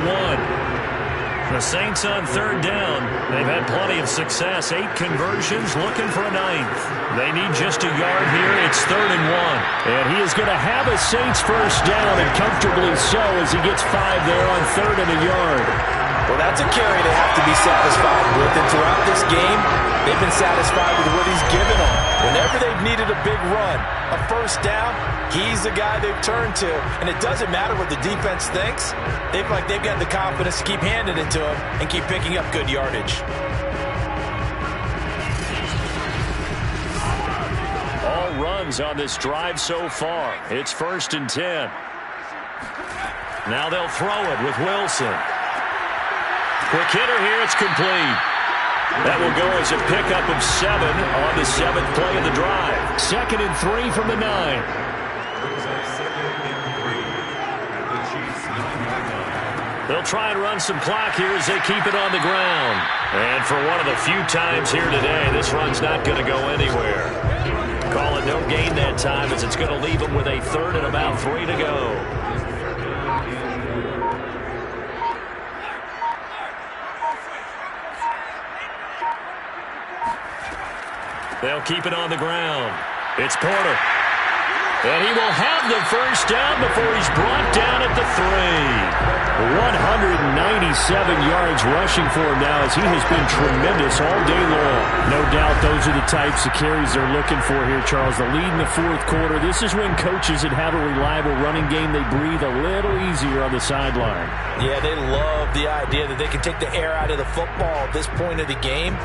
The Saints on 3rd down. They've had plenty of success. 8 conversions, looking for a 9th. They need just a yard here. It's 3rd and 1. And he is going to have a Saints first down, and comfortably so, as he gets 5 there on 3rd and a yard. Well, that's a carry they have to be satisfied with. And throughout this game, they've been satisfied with what he's given them. Whenever they've needed a big run, a first down, he's the guy they've turned to. And it doesn't matter what the defense thinks. They feel like they've got the confidence to keep handing it to him and keep picking up good yardage. All runs on this drive so far. It's 1st and 10. Now they'll throw it with Wilson. Quick hitter here, it's complete. That will go as a pickup of 7 on the 7th play of the drive. 2nd and 3 from the 9. They'll try and run some clock here as they keep it on the ground. And for one of the few times here today, this run's not going to go anywhere. Call it no gain that time, as it's going to leave them with a 3rd and about 3 to go. They'll keep it on the ground. It's Porter. And he will have the first down before he's brought down at the 3. 197 yards rushing for him now, as he has been tremendous all day long. No doubt those are the types of carries they're looking for here, Charles. The lead in the 4th quarter. This is when coaches that have a reliable running game, they breathe a little easier on the sideline. Yeah, they love the idea that they can take the air out of the football at this point of the game.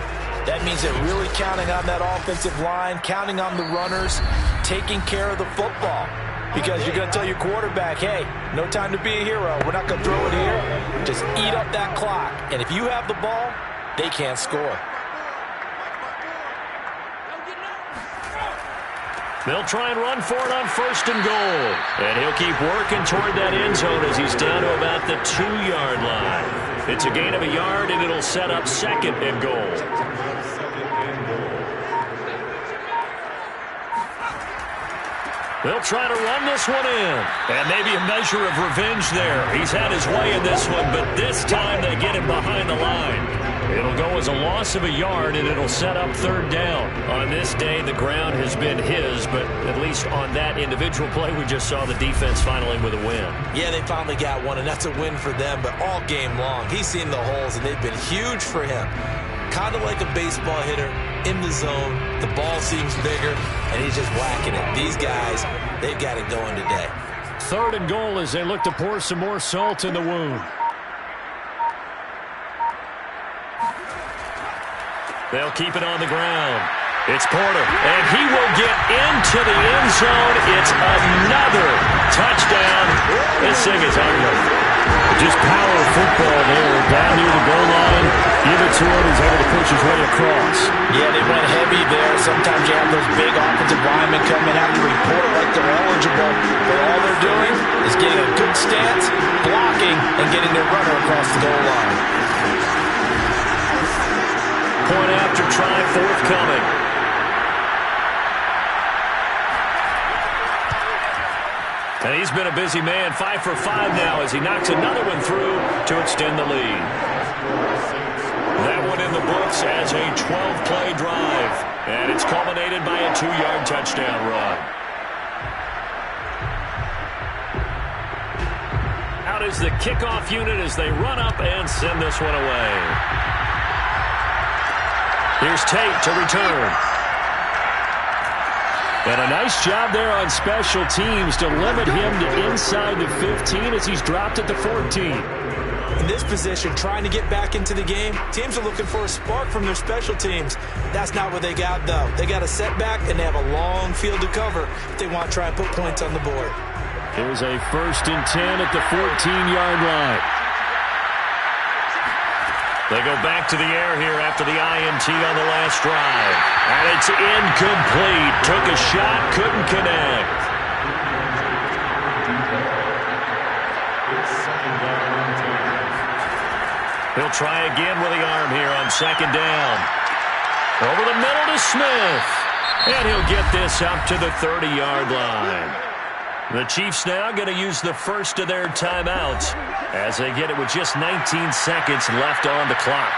That means they're really counting on that offensive line, counting on the runners, taking care of the football. Because you're going to tell your quarterback, hey, no time to be a hero. We're not going to throw it here. Just eat up that clock. And if you have the ball, they can't score. They'll try and run for it on 1st and goal. And he'll keep working toward that end zone as he's down to about the 2-yard line. It's a gain of a yard, and it'll set up 2nd and goal. They'll try to run this one in. And maybe a measure of revenge there. He's had his way in this one, but this time they get him behind the line. It'll go as a loss of a yard, and it'll set up 3rd down. On this day, the ground has been his, but at least on that individual play, we just saw the defense finally with a win. Yeah, they finally got one, and that's a win for them, but all game long, he's seen the holes, and they've been huge for him. Kind of like a baseball hitter in the zone. The ball seems bigger, and he's just whacking it. These guys, they've got it going today. 3rd and goal as they look to pour some more salt in the wound. They'll keep it on the ground. It's Porter, and he will get into the end zone. It's another touchdown. This thing is ugly. Just power football there, down near the goal line. Give it to him. He's able to push his way across. Yeah, they went heavy there. Sometimes you have those big offensive linemen coming out to report like they're eligible, but all they're doing is getting a good stance, blocking, and getting their runner across the goal line. Point after try forthcoming. And he's been a busy man, 5 for 5 now as he knocks another one through to extend the lead. That one in the books as a 12-play drive. And it's culminated by a 2-yard touchdown run. Out is the kickoff unit as they run up and send this one away. Here's Tate to return. And a nice job there on special teams to limit him to inside the 15 as he's dropped at the 14. In this position, trying to get back into the game, teams are looking for a spark from their special teams. That's not what they got, though. They got a setback, and they have a long field to cover if they want to try and put points on the board. Here's a 1st and 10 at the 14-yard line. They go back to the air here after the INT on the last drive. And it's incomplete. Took a shot, couldn't connect. He'll try again with the arm here on 2nd down. Over the middle to Smith. And he'll get this up to the 30-yard line. The Chiefs now going to use the first of their timeouts as they get it with just 19 seconds left on the clock.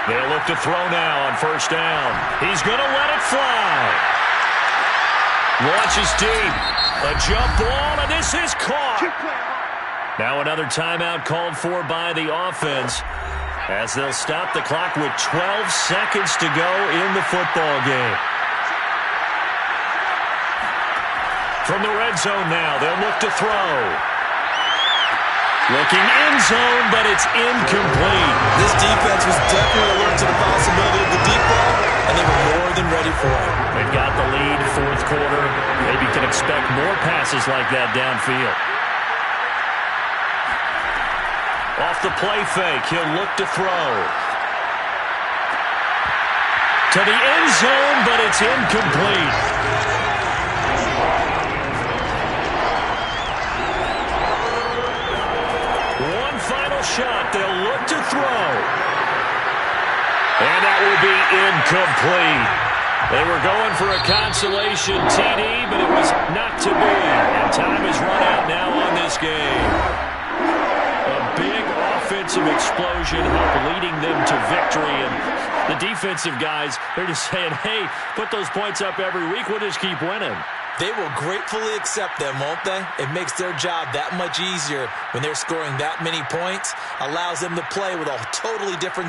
They'll look to throw now on 1st down. He's going to let it fly. Launches deep. A jump ball, and this is caught. Now another timeout called for by the offense as they'll stop the clock with 12 seconds to go in the football game. From the red zone now, they'll look to throw. Looking end zone, but it's incomplete. This defense was definitely alert to the possibility of the deep ball, and they were more than ready for it. They've got the lead, 4th quarter. Maybe can expect more passes like that downfield. Off the play fake, he'll look to throw. To the end zone, but it's incomplete. One final shot, they'll look to throw. And that will be incomplete. They were going for a consolation TD, but it was not to be. And time is run out now on this game. Big offensive explosion help leading them to victory. And the defensive guys, they're just saying, hey, put those points up every week. We'll just keep winning. They will gratefully accept them, won't they? It makes their job that much easier when they're scoring that many points. Allows them to play with a totally different